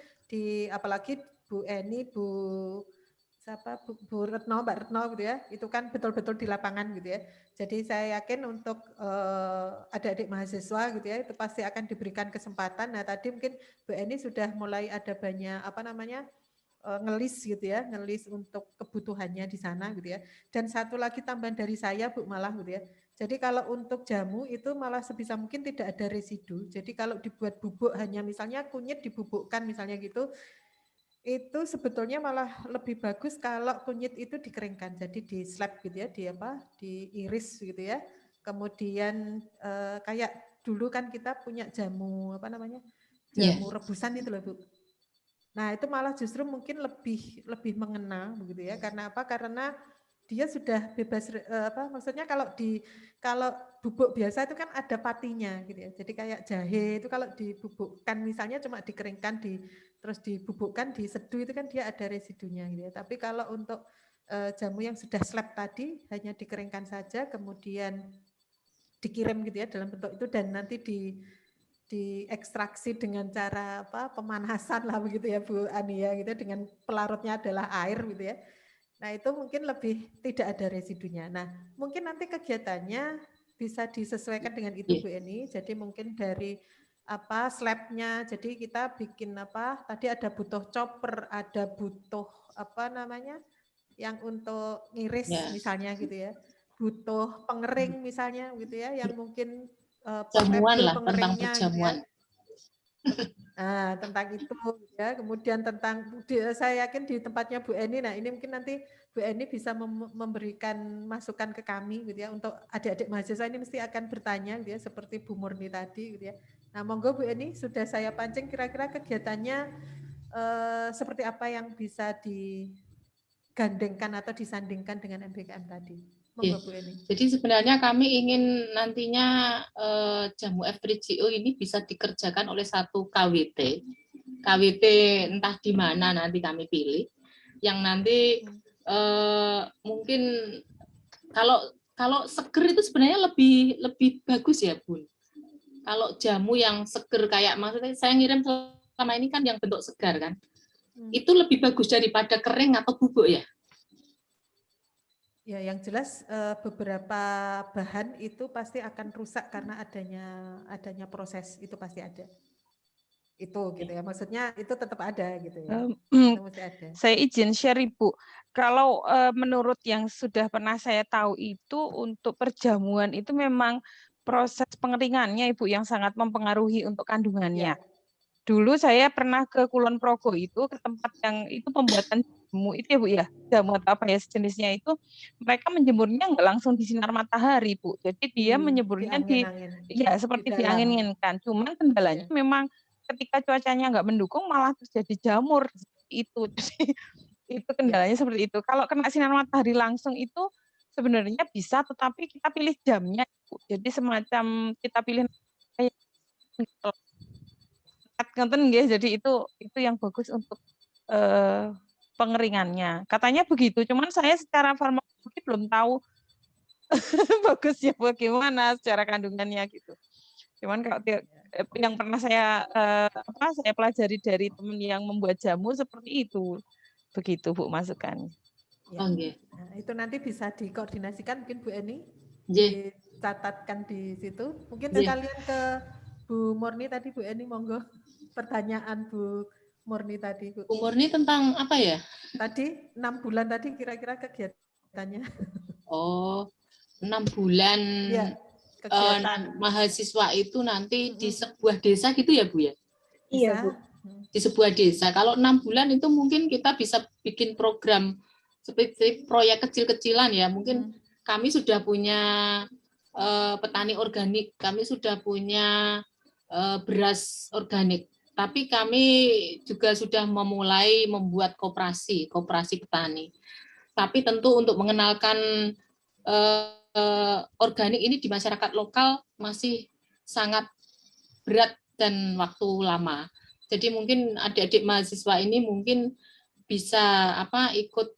apalagi Bu Eni, Bu Retno, Mbak Retno gitu ya. Itu kan betul-betul di lapangan gitu ya. Jadi saya yakin untuk adik-adik mahasiswa gitu ya itu pasti akan diberikan kesempatan. Nah, tadi mungkin Bu Eni sudah mulai ada banyak ngelis gitu ya, ngelis untuk kebutuhannya di sana gitu ya. Dan satu lagi tambahan dari saya Bu malah gitu ya. Jadi kalau untuk jamu itu malah sebisa mungkin tidak ada residu. Jadi kalau dibuat bubuk hanya misalnya kunyit dibubukkan misalnya gitu, itu sebetulnya malah lebih bagus kalau kunyit itu dikeringkan. Jadi di slab gitu ya, diiris gitu ya. Kemudian kayak dulu kan kita punya jamu jamu rebusan itu loh Bu. Nah, itu malah justru mungkin lebih mengena begitu ya. Karena apa? Karena dia sudah bebas maksudnya kalau bubuk biasa itu kan ada patinya gitu ya. Jadi kayak jahe itu kalau dibubukkan misalnya cuma dikeringkan terus dibubukkan diseduh itu kan dia ada residunya gitu ya. Tapi kalau untuk jamu yang sudah slab tadi hanya dikeringkan saja kemudian dikirim gitu ya dalam bentuk itu dan nanti diekstraksi dengan cara pemanasan lah begitu ya Bu Ania gitu dengan pelarutnya adalah air gitu ya. Nah, itu mungkin lebih tidak ada residunya. Nah, mungkin nanti kegiatannya bisa disesuaikan dengan itu Bu Eni. Jadi mungkin dari slabnya. Jadi kita bikin tadi ada butuh chopper, ada butuh yang untuk ngiris misalnya gitu ya. Butuh pengering misalnya gitu ya yang mungkin jamuan lah, tentang pengeringnya perjamuan. gitu ya. Nah, tentang itu ya. Kemudian saya yakin di tempatnya Bu Eni, nah ini mungkin nanti Bu Eni bisa memberikan masukan ke kami gitu ya untuk adik-adik mahasiswa ini mesti akan bertanya gitu ya seperti Bu Murni tadi gitu ya. Nah, monggo Bu Eni sudah saya pancing kira-kira kegiatannya seperti apa yang bisa digandengkan atau disandingkan dengan MBKM tadi. Monggo Bu Eni. Jadi sebenarnya kami ingin nantinya jamu F3GO ini bisa dikerjakan oleh satu KWT entah di mana nanti kami pilih, yang nanti mungkin kalau seger itu sebenarnya lebih bagus ya Bun. Kalau jamu yang seger kayak maksudnya saya ngirim selama ini kan yang bentuk segar kan, itu lebih bagus daripada kering atau bubuk ya. Ya, yang jelas beberapa bahan itu pasti akan rusak karena adanya proses itu pasti ada. Itu gitu ya. Maksudnya itu tetap ada gitu ya. Itu mesti ada. Saya izin share Ibu. Kalau menurut yang sudah pernah saya tahu itu untuk perjamuan itu memang proses pengeringannya Ibu yang sangat mempengaruhi untuk kandungannya. Ya. Dulu saya pernah ke Kulon Progo itu ke tempat yang itu pembuatan jamu itu ya Bu ya, jamu atau apa ya sejenisnya itu mereka menjemurnya nggak langsung di sinar matahari Bu, jadi dia menjemurnya seperti diangin-anginkan. Cuman kendalanya memang ketika cuacanya nggak mendukung malah terjadi jamur itu. Jadi itu kendalanya seperti itu. Kalau kena sinar matahari langsung itu sebenarnya bisa, tetapi kita pilih jamnya Bu. Jadi semacam kita pilih jadi itu yang bagus untuk pengeringannya. Katanya begitu, cuman saya secara farmakologi belum tahu bagusnya bagaimana secara kandungannya gitu. Cuman kalau yang pernah saya pelajari dari teman yang membuat jamu seperti itu. Begitu Bu masukan. Ya. Nah, itu nanti bisa dikoordinasikan mungkin Bu Eni. Dicatatkan di situ. Mungkin sekalian ke Bu Murni tadi, Bu Eni, monggo. Pertanyaan Bu Murni tadi, Bu. Bu Murni tentang apa ya? Tadi 6 bulan tadi kira-kira kegiatannya. Oh, 6 bulan ya, kegiatan mahasiswa itu nanti di sebuah desa gitu ya, Bu ya? Iya, Bu. Di sebuah desa. Kalau 6 bulan itu mungkin kita bisa bikin program seperti proyek kecil-kecilan ya. Mungkin kami sudah punya petani organik, kami sudah punya beras organik. Tapi kami juga sudah memulai membuat koperasi petani. Tapi tentu untuk mengenalkan organik ini di masyarakat lokal masih sangat berat dan waktu lama. Jadi mungkin adik-adik mahasiswa ini mungkin bisa ikut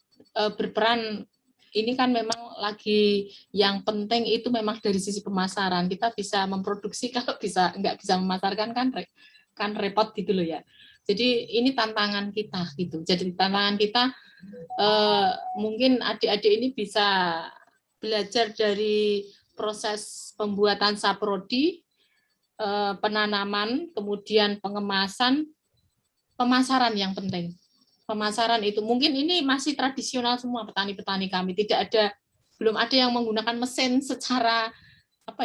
berperan. Ini kan memang lagi yang penting itu memang dari sisi pemasaran. Kita bisa memproduksi, kalau nggak bisa memasarkan kan repot gitu loh ya. Jadi ini tantangan kita gitu. Jadi tantangan kita mungkin adik-adik ini bisa belajar dari proses pembuatan saprodi, penanaman, kemudian pengemasan, pemasaran yang penting. Pemasaran itu mungkin ini masih tradisional semua petani-petani kami, belum ada yang menggunakan mesin secara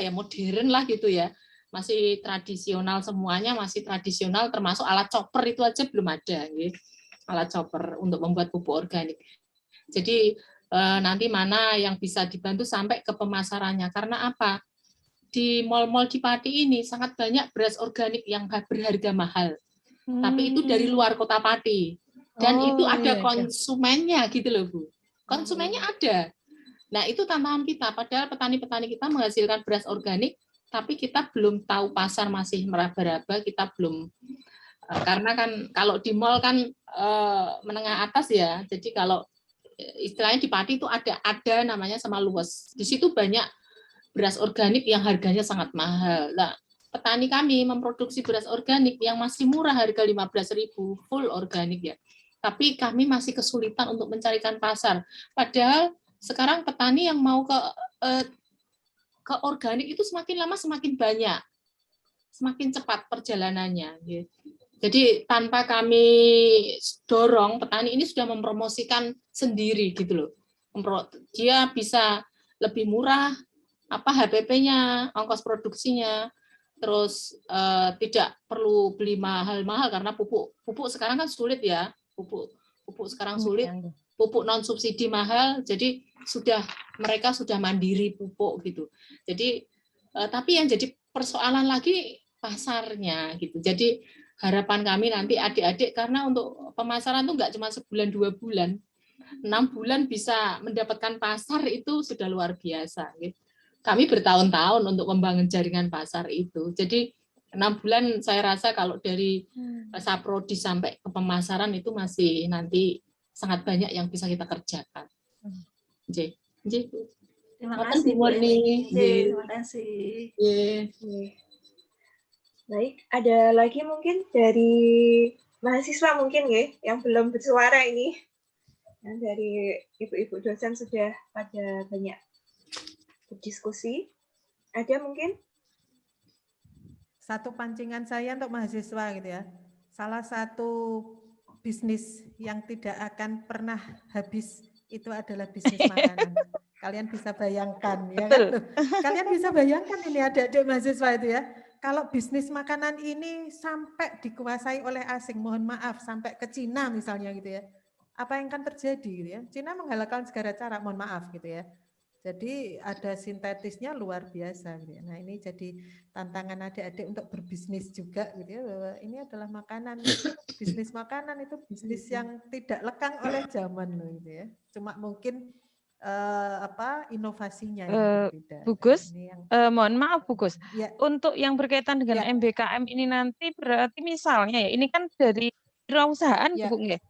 modern lah gitu ya. Masih tradisional semuanya, masih tradisional, termasuk alat chopper itu aja belum ada gitu. Alat chopper untuk membuat pupuk organik. Jadi nanti mana yang bisa dibantu sampai ke pemasarannya, karena apa? Di mal-mal di Pati ini sangat banyak beras organik yang berharga mahal. Tapi itu dari luar kota Pati. Dan itu ada konsumennya gitu loh, Bu. Konsumennya ada. Nah, itu tantangan kita. Padahal petani-petani kita menghasilkan beras organik, tapi kita belum tahu pasar, masih meraba-raba, kita belum. Karena kan kalau di mal kan menengah atas ya. Jadi kalau istilahnya di Pati itu ada namanya sama luwes. Di situ banyak beras organik yang harganya sangat mahal. Nah, petani kami memproduksi beras organik yang masih murah, harga 15.000 full organik ya. Tapi kami masih kesulitan untuk mencarikan pasar. Padahal sekarang petani yang mau ke organik itu semakin lama semakin banyak, semakin cepat perjalanannya. Jadi tanpa kami dorong, petani ini sudah mempromosikan sendiri gitu loh. Dia bisa lebih murah HPP-nya, ongkos produksinya, terus tidak perlu beli mahal-mahal karena pupuk sekarang kan sulit ya, pupuk sekarang sulit, pupuk non subsidi mahal, jadi mereka sudah mandiri pupuk gitu. Jadi tapi yang jadi persoalan lagi pasarnya gitu. Jadi harapan kami nanti adik-adik, karena untuk pemasaran tuh nggak cuma sebulan 2 bulan, 6 bulan bisa mendapatkan pasar itu sudah luar biasa gitu. Kami bertahun-tahun untuk membangun jaringan pasar itu. Jadi 6 bulan saya rasa kalau dari saprodi sampai ke pemasaran itu masih nanti sangat banyak yang bisa kita kerjakan. Terima kasih, Bu Eni. Terima kasih. Baik, ada lagi mungkin dari mahasiswa mungkin ya yang belum bersuara ini. Yang dari ibu-ibu dosen sudah pada banyak berdiskusi. Ada mungkin? Satu pancingan saya untuk mahasiswa gitu ya. Salah satu bisnis yang tidak akan pernah habis itu adalah bisnis makanan. Kalian bisa bayangkan ya kan? Kalian bisa bayangkan ini adik-adik mahasiswa itu ya. Kalau bisnis makanan ini sampai dikuasai oleh asing, mohon maaf, sampai ke Cina misalnya gitu ya. Apa yang akan terjadi gitu ya? Cina menghalalkan segala cara, mohon maaf gitu ya. Jadi ada sintetisnya luar biasa gitu ya. Nah, ini jadi tantangan adik-adik untuk berbisnis juga gitu ya, bahwa ini adalah makanan. Bisnis makanan itu bisnis yang tidak lekang oleh zaman loh gitu ya. Cuma mungkin inovasinya yang berbeda. Bu Gus, yang, mohon maaf Bu Gus. Ya. Untuk yang berkaitan dengan MBKM ini nanti berarti misalnya ya, ini kan dari wirausahaan Bu nggih.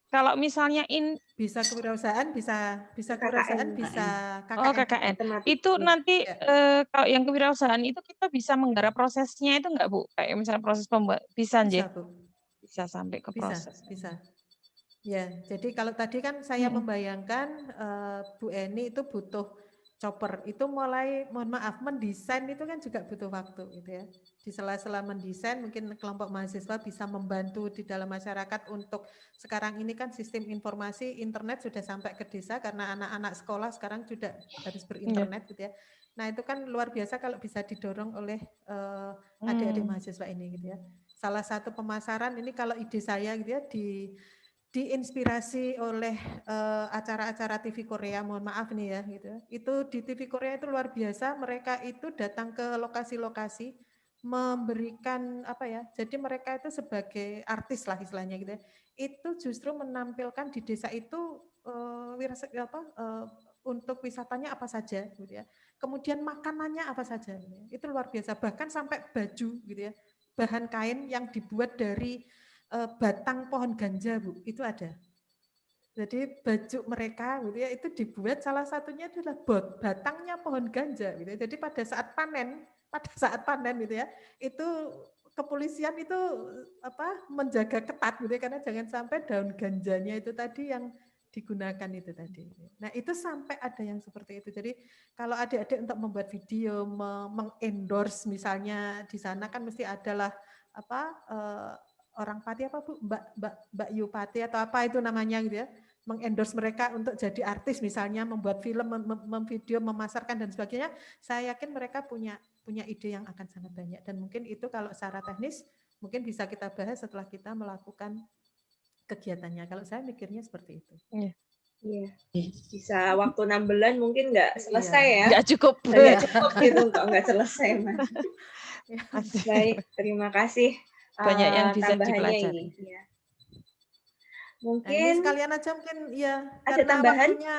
Kalau misalnya bisa kewirausahaan, bisa kewirausahaan, bisa KKN. Oh, KKN. Itu nanti kalau yang kewirausahaan itu kita bisa menggarap prosesnya itu enggak, Bu? Kayak misalnya proses pembuat bisa Bu. Bisa sampai ke proses. Bisa. Ya, jadi kalau tadi kan saya membayangkan Bu Eni itu butuh chopper itu mulai, mohon maaf, mendesain itu kan juga butuh waktu gitu ya. Di sela-sela mendesain mungkin kelompok mahasiswa bisa membantu di dalam masyarakat untuk sekarang ini kan sistem informasi internet sudah sampai ke desa karena anak-anak sekolah sekarang sudah harus berinternet gitu ya. Nah itu kan luar biasa kalau bisa didorong oleh adik-adik mahasiswa ini gitu ya. Salah satu pemasaran ini kalau ide saya gitu ya diinspirasi oleh acara-acara TV Korea, mohon maaf nih ya gitu. Itu di TV Korea itu luar biasa, mereka itu datang ke lokasi-lokasi memberikan apa ya? Jadi mereka itu sebagai artis lah istilahnya gitu ya. Itu justru menampilkan di desa itu untuk wisatanya apa saja gitu ya. Kemudian makanannya apa saja gitu ya. Itu luar biasa, bahkan sampai baju gitu ya. Bahan kain yang dibuat dari batang pohon ganja, Bu, itu ada. Jadi baju mereka gitu ya itu dibuat salah satunya adalah batangnya pohon ganja gitu ya. Jadi pada saat panen gitu ya, itu kepolisian itu menjaga ketat gitu ya, karena jangan sampai daun ganjanya itu tadi yang digunakan itu tadi. Nah, itu sampai ada yang seperti itu. Jadi kalau adik-adik untuk membuat video mengendorse misalnya di sana kan mesti adalah orang Pati apa Bu? Mbak Yupati atau apa itu namanya gitu ya. Mengendorse mereka untuk jadi artis misalnya, membuat film, memvideo, memasarkan dan sebagainya. Saya yakin mereka punya ide yang akan sangat banyak dan mungkin itu kalau secara teknis mungkin bisa kita bahas setelah kita melakukan kegiatannya. Kalau saya mikirnya seperti itu. Iya. Bisa waktu 6 bulan mungkin nggak selesai ya. Nggak cukup. Nggak cukup gitu, nggak selesai. Mas. Baik, terima kasih. Banyak yang bisa tambahannya dipelajari. ini. Ya. Mungkin Mungkin nah, sekalian aja mungkin ya ada tambahan waktunya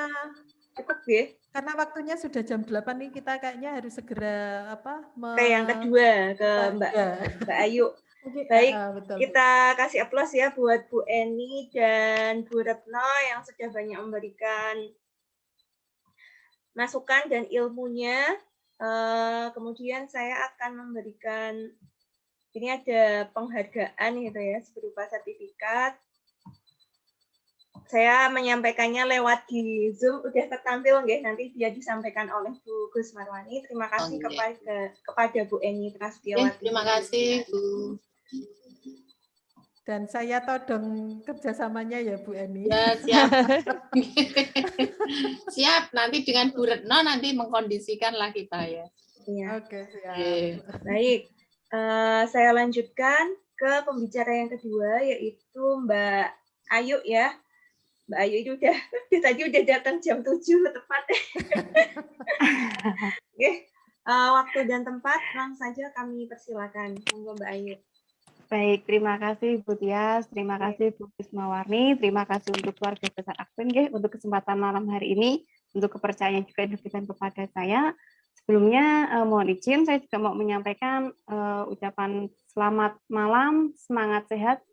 cukup ya. Karena waktunya sudah jam 8 nih kita kayaknya harus segera ke yang kedua ke Mbak Ayu. Baik, betul. Kita kasih aplaus ya buat Bu Eni dan Bu Retno yang sudah banyak memberikan masukan dan ilmunya. Kemudian saya akan memberikan, ini ada penghargaan gitu ya, berupa sertifikat. Saya menyampaikannya lewat di Zoom, udah tertampil nggih, nanti dia disampaikan oleh Bu Gus Marwani. Terima kasih kepada Bu Eni Prastiawati. Terima kasih Bu. Dan saya todong kerjasamanya ya Bu Eni. Ya, siap. Siap, nanti dengan Bu Retno nanti mengkondisikanlah kita ya. Iya. Oke, siap. Baik, saya lanjutkan ke pembicara yang kedua, yaitu Mbak Ayu ya. Mbak Ayu itu tadi udah datang jam 7 tepat. Oke, waktu dan tempat langsung saja kami persilakan. Monggo Mbak Ayu. Baik, terima kasih Bu Tias, terima kasih Bu Kusmawarni, terima kasih untuk keluarga besar Akpen untuk kesempatan malam hari ini, untuk kepercayaan juga yang diberikan kepada saya. Sebelumnya mohon izin, saya juga mau menyampaikan ucapan selamat malam, semangat sehat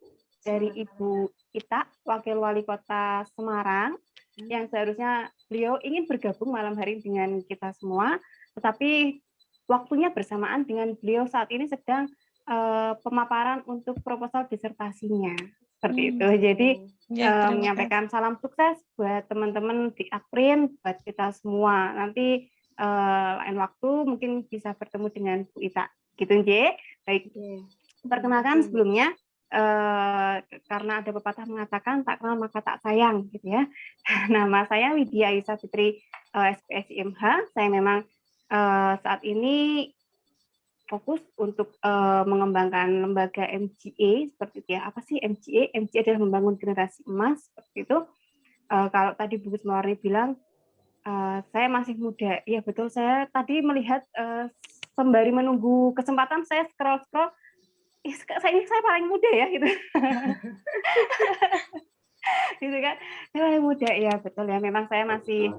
dari Ibu Ita, Wakil Wali Kota Semarang, yang seharusnya beliau ingin bergabung malam hari dengan kita semua, tetapi waktunya bersamaan dengan beliau saat ini sedang pemaparan untuk proposal disertasinya seperti itu. Jadi menyampaikan salam sukses buat teman-teman di Akprin, buat kita semua. Nanti lain waktu mungkin bisa bertemu dengan Bu Ita. Gitu, Nje. Baik. Perkenalkan sebelumnya karena ada pepatah mengatakan tak kenal maka tak sayang, gitu ya. Nama saya Widya Aisyah Fitri, SPSI MH. Saya memang saat ini fokus untuk mengembangkan lembaga MGA seperti itu ya. Apa sih MGA? MGA adalah membangun generasi emas seperti itu. Kalau tadi Bu Kusmawarni bilang saya masih muda, ya betul. Saya tadi melihat sembari menunggu kesempatan saya scroll. Saya paling muda ya gitu. Gitu kan? Saya paling muda ya betul ya. Memang saya masih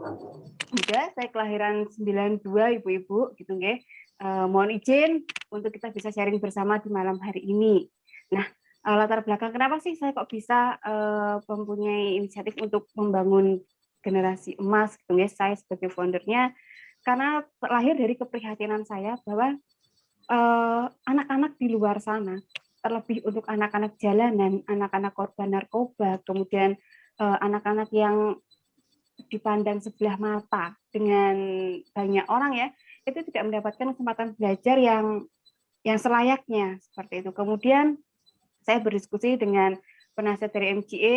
muda. Saya kelahiran 92 ibu-ibu gitu nggih. Mohon izin untuk kita bisa sharing bersama di malam hari ini. Nah, latar belakang kenapa sih saya kok bisa mempunyai inisiatif untuk membangun generasi emas gitu ya, saya sebagai foundernya, karena lahir dari keprihatinan saya bahwa anak-anak di luar sana, terlebih untuk anak-anak jalanan, anak-anak korban narkoba, kemudian anak-anak yang dipandang sebelah mata dengan banyak orang ya, itu tidak mendapatkan kesempatan belajar yang selayaknya seperti itu. Kemudian saya berdiskusi dengan penasihat dari MCA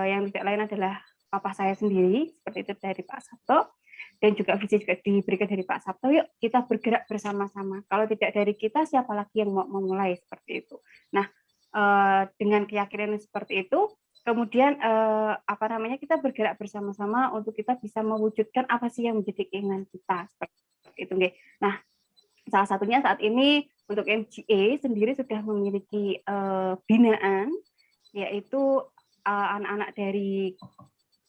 yang tidak lain adalah papa saya sendiri, seperti itu dari Pak Sabto, dan juga visi juga diberikan dari Pak Sabto. Yuk kita bergerak bersama-sama. Kalau tidak dari kita, siapa lagi yang mau memulai seperti itu. Nah, dengan keyakinan seperti itu, kemudian kita bergerak bersama-sama untuk kita bisa mewujudkan apa sih yang menjadi keinginan kita seperti itu. Nah, salah satunya saat ini untuk MGA sendiri sudah memiliki binaan, yaitu anak-anak dari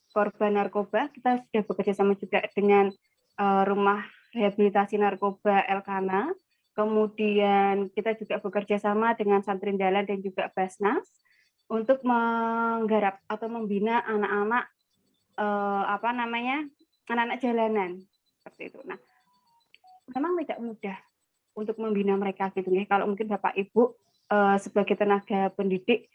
korban narkoba. Kita sudah bekerja sama juga dengan rumah rehabilitasi narkoba Elkana. Kemudian kita juga bekerja sama dengan Santrindalan dan juga Basnas untuk menggarap atau membina anak-anak anak-anak jalanan seperti itu. Nah, memang tidak mudah untuk membina mereka gitu ya. Kalau mungkin Bapak Ibu sebagai tenaga pendidik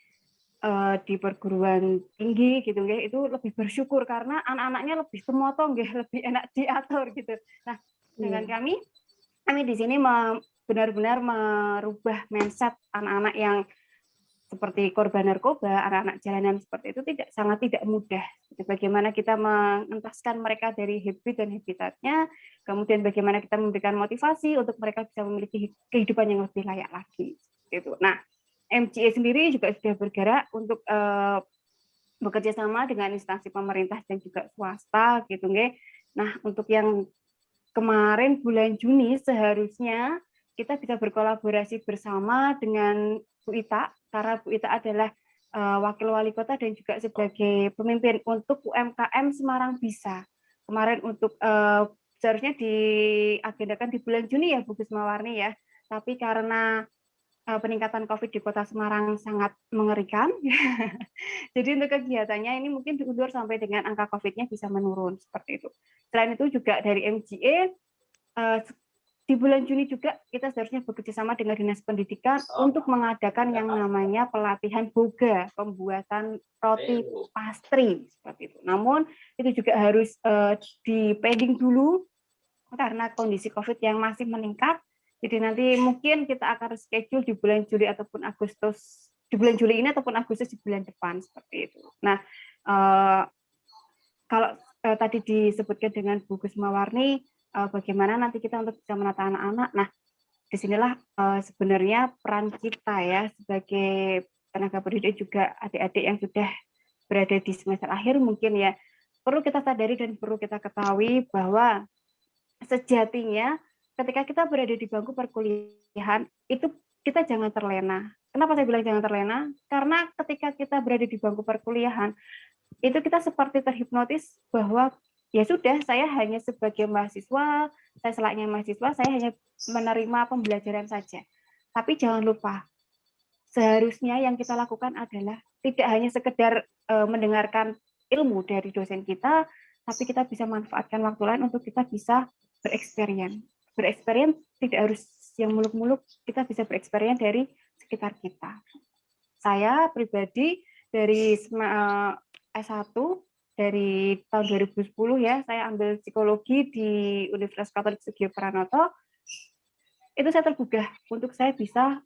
di perguruan tinggi gitu ya, itu lebih bersyukur karena anak-anaknya lebih semotong ya, lebih enak diatur gitu. Nah, dengan kami di sini benar-benar merubah mindset anak-anak yang seperti korban narkoba, anak-anak jalanan seperti itu sangat tidak mudah. Bagaimana kita mengentaskan mereka dari habit dan habitatnya, kemudian bagaimana kita memberikan motivasi untuk mereka bisa memiliki kehidupan yang lebih layak lagi. Gitu. Nah, MCA sendiri juga sudah bergerak untuk bekerja sama dengan instansi pemerintah dan juga swasta, gitu, nggih. Nah, untuk yang kemarin bulan Juni seharusnya kita bisa berkolaborasi bersama dengan Bu Ita, karena Bu Ita adalah wakil wali kota dan juga sebagai pemimpin untuk UMKM Semarang Bisa. Kemarin untuk seharusnya diagendakan di bulan Juni ya Bu Gusmawarni ya, tapi karena peningkatan COVID di Kota Semarang sangat mengerikan, jadi untuk kegiatannya ini mungkin diundur sampai dengan angka COVID-nya bisa menurun seperti itu. Selain itu juga dari MGA di bulan Juni juga kita seharusnya bekerja sama dengan Dinas Pendidikan untuk mengadakan yang namanya pelatihan boga, pembuatan roti pastry seperti itu. Namun itu juga harus di-pending dulu karena kondisi COVID yang masih meningkat. Jadi nanti mungkin kita akan schedule di bulan Juli ataupun Agustus, di bulan Juli ini ataupun Agustus di bulan depan seperti itu. Nah, kalau tadi disebutkan dengan Bu Gusmawarni, bagaimana nanti kita untuk bisa menata anak-anak. Nah, disinilah sebenarnya peran kita ya sebagai tenaga pendidik juga adik-adik yang sudah berada di semester akhir mungkin ya perlu kita sadari dan perlu kita ketahui bahwa sejatinya ketika kita berada di bangku perkuliahan itu kita jangan terlena. Kenapa saya bilang jangan terlena? Karena ketika kita berada di bangku perkuliahan itu kita seperti terhipnotis bahwa ya sudah, saya hanya sebagai mahasiswa, saya selainnya mahasiswa, saya hanya menerima pembelajaran saja. Tapi jangan lupa, seharusnya yang kita lakukan adalah tidak hanya sekedar mendengarkan ilmu dari dosen kita, tapi kita bisa manfaatkan waktu lain untuk kita bisa bereksperience. Bereksperience tidak harus yang muluk-muluk, kita bisa bereksperience dari sekitar kita. Saya pribadi dari S1 dari tahun 2010 ya, saya ambil psikologi di Universitas Katolik Sugio Pranoto. Itu saya tergugah untuk saya bisa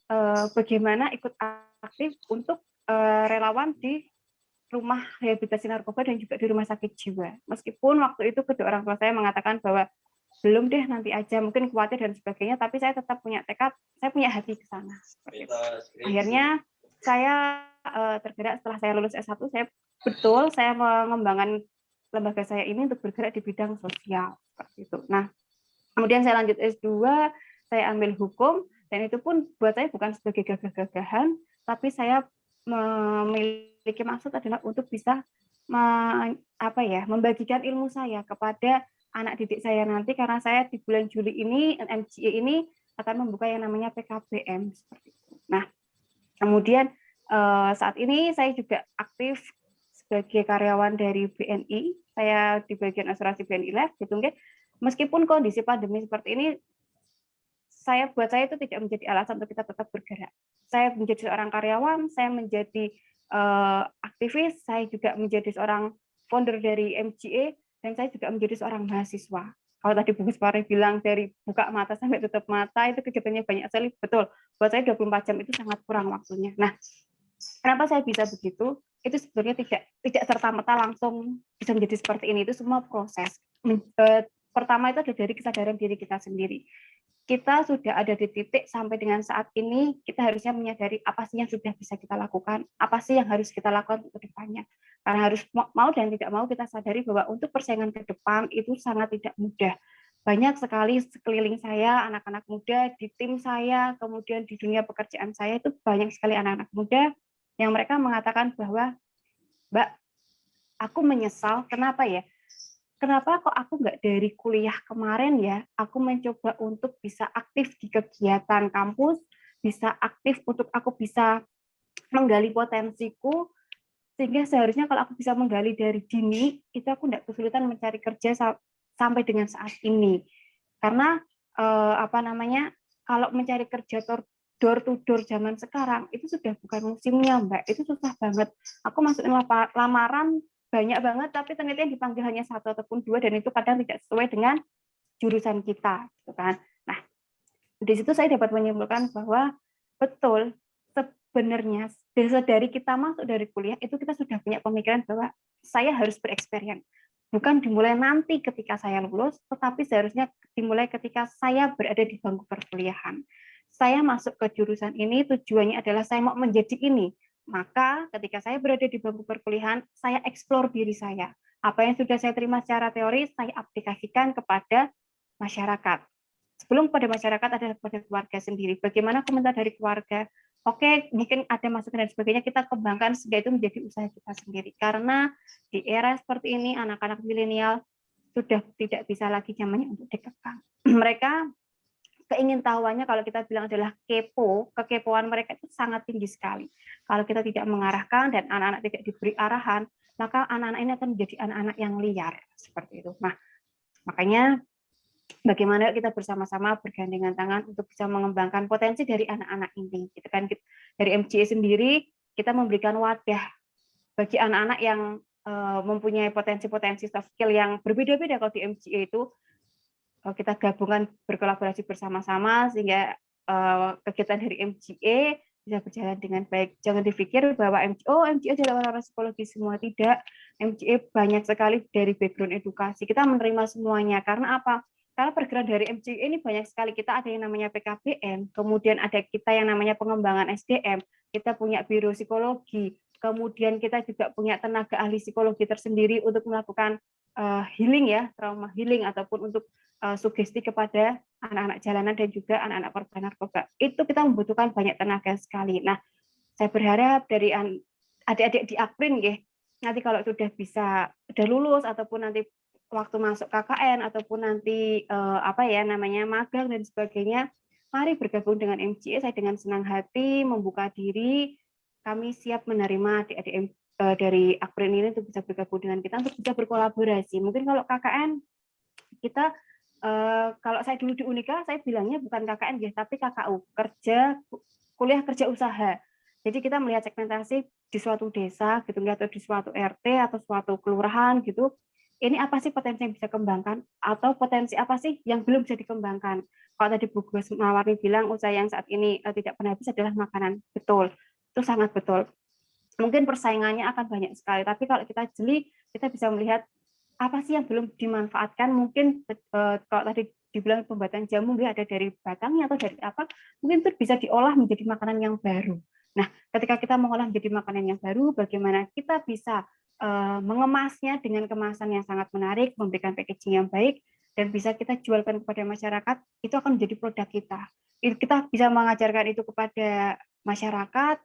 bagaimana ikut aktif untuk relawan di rumah rehabilitasi narkoba dan juga di rumah sakit jiwa. Meskipun waktu itu kedua orang tua saya mengatakan bahwa belum deh, nanti aja, mungkin khawatir dan sebagainya, tapi saya tetap punya tekad, saya punya hati ke sana. Akhirnya saya tergerak setelah saya lulus S1, saya mengembangkan lembaga saya ini untuk bergerak di bidang sosial seperti itu. Nah, kemudian saya lanjut S2, saya ambil hukum, dan itu pun buat saya bukan sebagai gagah-gagahan, tapi saya memiliki maksud adalah untuk bisa membagikan ilmu saya kepada anak didik saya nanti, karena saya di bulan Juli ini, MGA ini akan membuka yang namanya PKBM seperti itu. Nah, kemudian saat ini saya juga aktif sebagai karyawan dari BNI, saya di bagian asuransi BNI Life, gitu nggih. Meskipun kondisi pandemi seperti ini, buat saya itu tidak menjadi alasan untuk kita tetap bergerak. Saya menjadi seorang karyawan, saya menjadi aktivis, saya juga menjadi seorang founder dari MGA, dan saya juga menjadi seorang mahasiswa. Kalau tadi Bu Giswari bilang dari buka mata sampai tutup mata itu kegiatannya banyak sekali, betul. Buat saya 24 jam itu sangat kurang waktunya. Nah, kenapa saya bisa begitu? Itu sebenarnya tidak serta-merta langsung bisa menjadi seperti ini. Itu semua proses. Pertama itu ada dari kesadaran diri kita sendiri. Kita sudah ada di titik sampai dengan saat ini, kita harusnya menyadari apa sih yang sudah bisa kita lakukan, apa sih yang harus kita lakukan untuk depannya. Karena harus mau dan tidak mau kita sadari bahwa untuk persaingan ke depan itu sangat tidak mudah. Banyak sekali sekeliling saya, anak-anak muda, di tim saya, kemudian di dunia pekerjaan saya itu banyak sekali anak-anak muda yang mereka mengatakan bahwa, Mbak, aku menyesal, kenapa ya? Kenapa kok aku nggak dari kuliah kemarin ya, aku mencoba untuk bisa aktif di kegiatan kampus, bisa aktif untuk aku bisa menggali potensiku, sehingga seharusnya kalau aku bisa menggali dari dini, itu aku nggak kesulitan mencari kerja sampai dengan saat ini. Karena kalau mencari kerja door to door zaman sekarang, itu sudah bukan musimnya, Mbak. Itu susah banget. Aku masukin lamaran, banyak banget, tapi ternyata yang dipanggil hanya 1 ataupun 2, dan itu kadang tidak sesuai dengan jurusan kita, gitu kan. Nah, di situ saya dapat menyimpulkan bahwa betul, sebenarnya dari kita masuk dari kuliah itu kita sudah punya pemikiran bahwa saya harus bereksperience. Bukan dimulai nanti ketika saya lulus, tetapi seharusnya dimulai ketika saya berada di bangku perkuliahan. Saya masuk ke jurusan ini tujuannya adalah saya mau menjadi ini. Maka ketika saya berada di bangku perkuliahan, saya eksplor diri saya. Apa yang sudah saya terima secara teori, saya aplikasikan kepada masyarakat. Sebelum pada masyarakat adalah kepada keluarga sendiri. Bagaimana komentar dari keluarga? Oke, mungkin ada masukan dan sebagainya, kita kembangkan sehingga itu menjadi usaha kita sendiri. Karena di era seperti ini, anak-anak milenial sudah tidak bisa lagi zamannya untuk dikekang. Mereka keingintahuannya kalau kita bilang adalah kepo, kekepoan mereka itu sangat tinggi sekali. Kalau kita tidak mengarahkan dan anak-anak tidak diberi arahan, maka anak-anak ini akan menjadi anak-anak yang liar seperti itu. Nah, makanya bagaimana kita bersama-sama bergandengan tangan untuk bisa mengembangkan potensi dari anak-anak ini. Gitu kan, dari MGA sendiri kita memberikan wadah bagi anak-anak yang mempunyai potensi-potensi soft skill yang berbeda-beda. Kalau di MGA itu kita gabungan berkolaborasi bersama-sama sehingga kegiatan dari MGA bisa berjalan dengan baik. Jangan dipikir bahwa MGA adalah orang-orang psikologi semua, tidak. MGA banyak sekali dari background edukasi. Kita menerima semuanya. Karena apa? Karena pergerakan dari MGA ini banyak sekali. Kita ada yang namanya PKBM, kemudian ada kita yang namanya pengembangan SDM, kita punya biro psikologi, kemudian kita juga punya tenaga ahli psikologi tersendiri untuk melakukan healing ya, trauma healing ataupun untuk sugesti kepada anak-anak jalanan dan juga anak-anak korban narkoba. Itu kita membutuhkan banyak tenaga sekali. Nah, saya berharap dari adik-adik di Akprin nanti kalau sudah lulus ataupun nanti waktu masuk KKN ataupun nanti magang dan sebagainya, mari bergabung dengan MGA. Saya dengan senang hati membuka diri. Kami siap menerima adik-adik dari Akprin ini untuk bisa bergabung dengan kita untuk bisa berkolaborasi. Mungkin kalau KKN kita kalau saya dulu di Unika, saya bilangnya bukan KKN tapi KKU, kuliah kerja usaha. Jadi kita melihat segmentasi di suatu desa gitu, atau di suatu RT atau suatu kelurahan gitu. Ini apa sih potensi yang bisa dikembangkan atau potensi apa sih yang belum bisa dikembangkan? Kalau tadi Bu Giswari bilang usaha yang saat ini tidak pernah habis adalah makanan, betul, itu sangat betul. Mungkin persaingannya akan banyak sekali, tapi kalau kita jeli, kita bisa melihat apa sih yang belum dimanfaatkan. Mungkin kalau tadi dibilang pembuatan jamu ada dari batangnya atau dari apa, mungkin itu bisa diolah menjadi makanan yang baru. Nah, ketika kita mengolah menjadi makanan yang baru, bagaimana kita bisa mengemasnya dengan kemasan yang sangat menarik, memberikan packaging yang baik, dan bisa kita jualkan kepada masyarakat, itu akan menjadi produk kita. Kita bisa mengajarkan itu kepada masyarakat,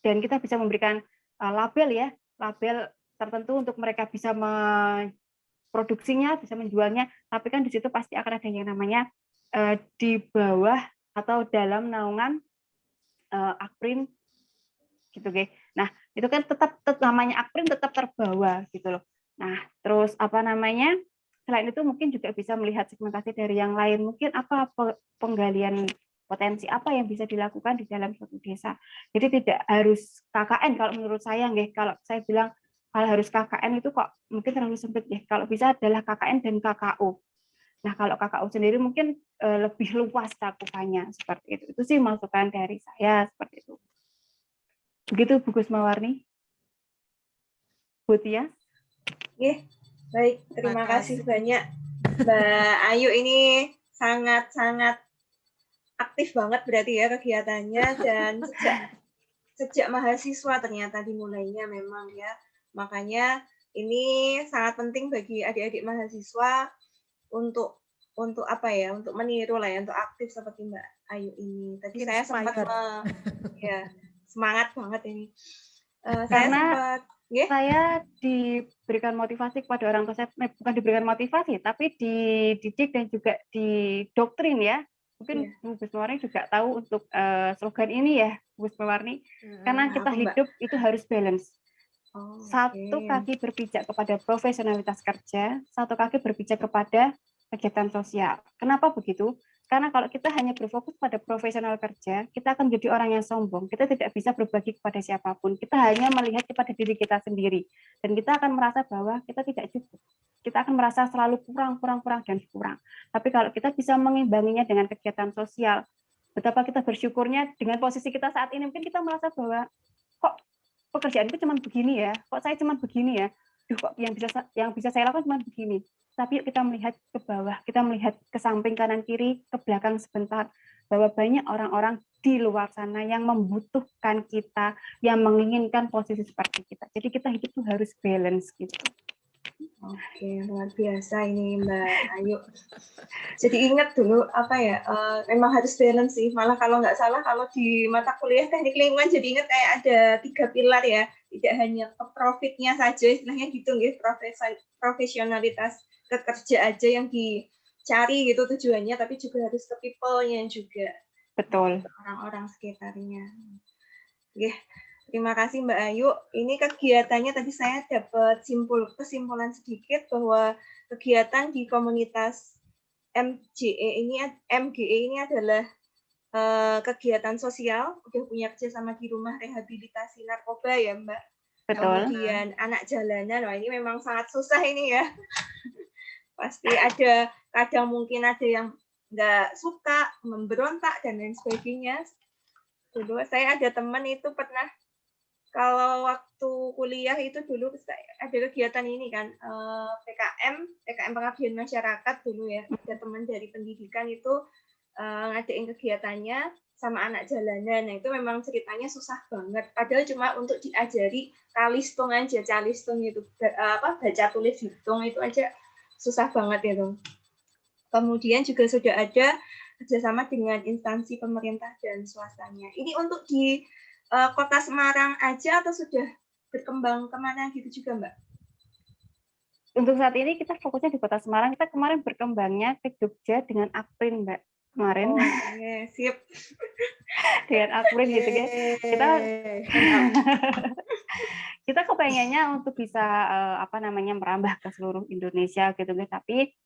dan kita bisa memberikan label tertentu untuk mereka bisa memproduksinya, bisa menjualnya, tapi kan di situ pasti akan ada yang namanya di bawah atau dalam naungan Akprin gitu, Nah, itu kan tetap namanya Akprin tetap terbawa gitu loh. Nah, terus selain itu mungkin juga bisa melihat segmentasi dari yang lain, mungkin apa penggalian potensi apa yang bisa dilakukan di dalam suatu desa. Jadi tidak harus KKN kalau menurut saya, kalau saya bilang Kalau harus KKN itu kok mungkin terlalu sempit ya. Kalau bisa adalah KKN dan KKO. Nah, kalau KKO sendiri mungkin lebih luas cakupannya seperti itu. Itu sih masukan dari saya seperti itu. Begitu Bu Gusmawarni. Bu Tia. Baik, terima kasih banyak Mbak Ayu, ini sangat-sangat aktif banget berarti ya kegiatannya, dan sejak mahasiswa ternyata dimulainya memang ya. Makanya ini sangat penting bagi adik-adik mahasiswa untuk apa ya, untuk meniru lah ya, untuk aktif seperti Mbak Ayu ini. Tadi saya sempat semangat banget ini. Karena saya diberikan motivasi kepada orang tua saya, bukan diberikan motivasi, tapi dididik dan juga didoktrin ya. Mungkin Bu Gusmawarni juga tahu untuk slogan ini ya, Bu Gusmawarni. Karena kita hidup itu harus balance. Satu kaki berpijak kepada profesionalitas kerja, satu kaki berpijak kepada kegiatan sosial. Kenapa begitu? Karena kalau kita hanya berfokus pada profesional kerja, kita akan menjadi orang yang sombong. Kita tidak bisa berbagi kepada siapapun. Kita hanya melihat kepada diri kita sendiri. Dan kita akan merasa bahwa kita tidak cukup. Kita akan merasa selalu kurang. Tapi kalau kita bisa mengimbanginya dengan kegiatan sosial, betapa kita bersyukurnya dengan posisi kita saat ini. Mungkin kita merasa bahwa, kok pekerjaan itu cuma begini ya? Kok saya cuma begini ya? Duh, kok yang bisa saya lakukan cuma begini. Tapi kita melihat ke bawah, kita melihat ke samping kanan kiri, ke belakang sebentar, bahwa banyak orang-orang di luar sana yang membutuhkan kita, yang menginginkan posisi seperti kita. Jadi kita hidup tuh harus balance gitu. Oke, luar biasa ini Mbak Ayu. Jadi ingat dulu memang harus balance sih. Malah kalau nggak salah, kalau di mata kuliah teknik lingkungan jadi ingat kayak ada 3 pilar ya. Tidak hanya ke profitnya saja, istilahnya gitu ya, profesionalitas kerja aja yang dicari gitu tujuannya, tapi juga harus ke people-nya juga. Betul. Orang-orang sekitarnya. Terima kasih Mbak Ayu. Ini kegiatannya tadi saya dapat kesimpulan sedikit bahwa kegiatan di komunitas MGE ini adalah kegiatan sosial, udah punya kerjasama di rumah rehabilitasi narkoba ya Mbak. Betul. Kemudian anak jalanan, wah ini memang sangat susah ini ya. Pasti kadang mungkin ada yang nggak suka, memberontak dan lain sebagainya. Dulu saya ada teman itu pernah, kalau waktu kuliah itu dulu ada kegiatan ini kan, PKM pengabdian masyarakat dulu ya. Ada teman dari pendidikan itu ngadain kegiatannya sama anak jalanan. Nah, itu memang ceritanya susah banget. Padahal cuma untuk diajari calistung aja, itu baca tulis hitung itu aja susah banget itu. Kemudian juga sudah ada kerjasama dengan instansi pemerintah dan swastanya. Ini untuk di Kota Semarang aja atau sudah berkembang kemana gitu juga Mbak? Untuk saat ini kita fokusnya di Kota Semarang. Kita kemarin berkembangnya ke Jogja dengan Akprin Mbak. Kemarin. Sip. Dengan Akprin gitu ya. Kita kepengennya untuk bisa merambah ke seluruh Indonesia gitu ya. Tapi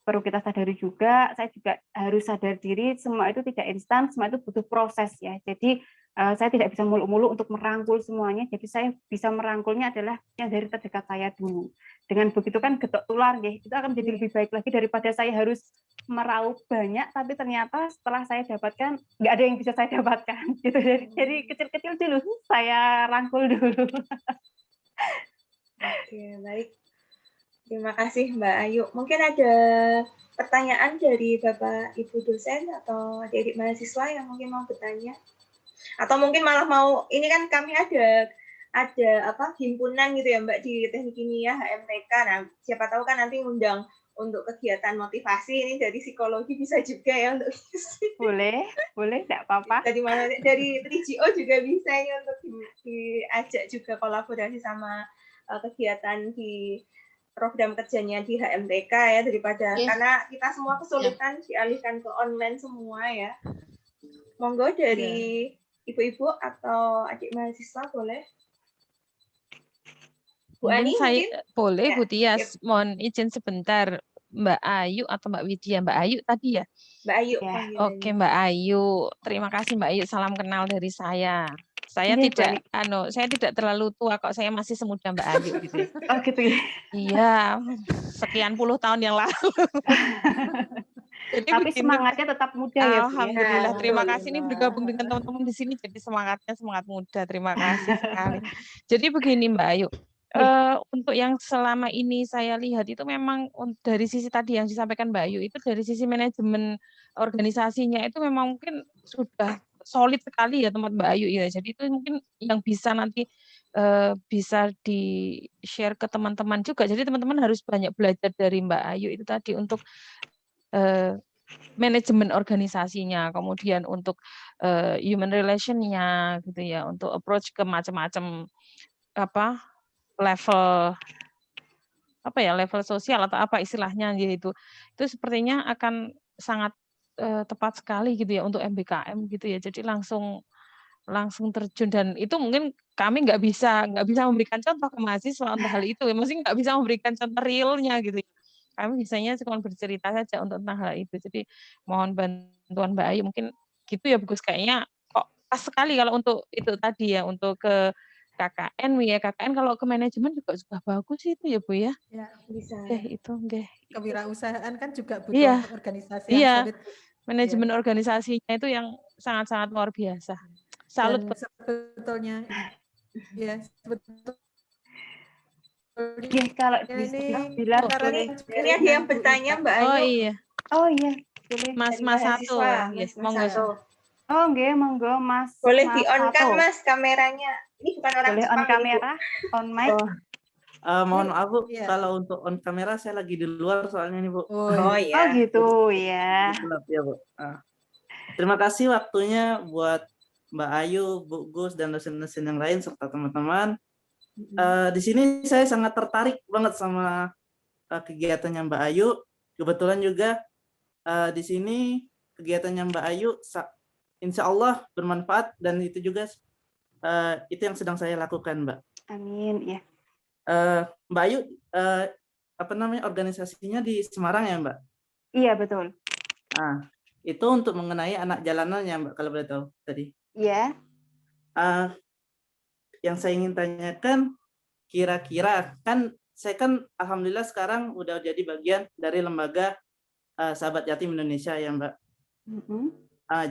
perlu kita sadari juga, saya juga harus sadar diri, semua itu tidak instan, semua itu butuh proses ya. Jadi saya tidak bisa mulu-mulu untuk merangkul semuanya, jadi saya bisa merangkulnya adalah yang dari terdekat saya dulu. Dengan begitu kan getok tular ya, itu akan menjadi lebih baik lagi daripada saya harus meraup banyak, tapi ternyata setelah saya dapatkan, nggak ada yang bisa saya dapatkan. Gitu. Jadi kecil-kecil dulu, saya rangkul dulu. Oke, baik. Terima kasih Mbak Ayu. Mungkin ada pertanyaan dari Bapak Ibu dosen atau adik-adik mahasiswa yang mungkin mau bertanya? Atau mungkin malah mau, ini kan kami ada himpunan gitu ya Mbak di Teknik Kimia HMTK. Nah, siapa tahu kan nanti undang untuk kegiatan motivasi ini dari psikologi bisa juga ya untuk boleh tidak apa-apa. Dari 3GO juga bisa ini untuk diajak juga kolaborasi sama kegiatan di program kerjanya di HMTK ya, daripada karena kita semua kesulitan dialihkan ke online semua ya. Monggo dari ibu-ibu atau adik mahasiswa boleh. Bu Ani saya boleh Bu Tias, mohon izin sebentar. Mbak Ayu atau Mbak Widya? Mbak Ayu tadi ya? Mbak Ayu. Oke Mbak Ayu, terima kasih Mbak Ayu, salam kenal dari saya. Saya Iya, Bu tidak Eni. saya tidak terlalu tua kok, saya masih semuda Mbak Ayu gitu ya. Oh gitu ya. Iya, sekian puluh tahun yang lalu. Jadi Tapi begini, semangatnya tetap muda ya, Bu ya. alhamdulillah, terima kasih ini Alhamdulillah. bergabung dengan teman-teman di sini jadi semangatnya semangat muda. Terima kasih sekali. Jadi begini Mbak Ayu, untuk yang selama ini saya lihat itu memang dari sisi tadi yang disampaikan Mbak Ayu itu dari sisi manajemen organisasinya itu memang mungkin sudah solid sekali ya tempat Mbak Ayu ya. Jadi itu mungkin yang bisa nanti bisa di-share ke teman-teman juga. Jadi teman-teman harus banyak belajar dari Mbak Ayu itu tadi untuk manajemen organisasinya, kemudian untuk human relation-nya gitu ya, untuk approach ke macam-macam level sosial atau apa istilahnya gitu. Itu sepertinya akan sangat tepat sekali gitu ya untuk MBKM gitu ya. Jadi langsung terjun dan itu mungkin kami nggak bisa memberikan contoh ke mahasiswa untuk hal itu. Maksudnya nggak bisa memberikan contoh realnya gitu. Kami bisanya cuma bercerita saja untuk tentang hal itu. Jadi mohon bantuan Mbak Ayu mungkin gitu ya Bagus kayaknya kok pas sekali kalau untuk itu tadi ya untuk ke KKN ya KKN kalau ke manajemen juga bagus itu ya Bu ya. Ya, Bisa. Itu nggih. kewirausahaan kan juga Iya. butuh organisasi yang Iya. solid. Manajemen organisasinya itu yang sangat-sangat luar biasa. Salut. Dan sebetulnya ya sebetulnya Kalau ini bilang Ini ada yang bertanya Mbak Ayu. Oh iya. Oh iya, boleh. Mas satu. Mas Monggo. satu. Oh nggih, monggo Mas. Boleh Mas di-on kan Sato. Mas kameranya. Ini bukan orang Boleh Jepang on ini, Bu. kamera, on mic. Mohon maaf Bu, Iya. kalau untuk on kamera saya lagi di luar soalnya nih Bu. Oh iya. Oh gitu ya. Gelap ya Bu. Terima kasih waktunya buat Mbak Ayu, Bu Gus, dan dosen-dosen yang lain serta teman-teman. Di sini saya sangat tertarik banget sama kegiatannya Mbak Ayu. Kebetulan juga di sini kegiatannya Mbak Ayu insya Allah bermanfaat dan itu juga itu yang sedang saya lakukan Mbak. Amin ya. Mbak Ayu organisasinya di Semarang ya Mbak? Iya betul. Nah, itu untuk mengenai anak jalanannya Mbak kalau boleh tahu tadi. Iya. Yang saya ingin tanyakan kira-kira kan saya kan alhamdulillah sekarang udah jadi bagian dari lembaga Sahabat Yatim Indonesia ya Mbak.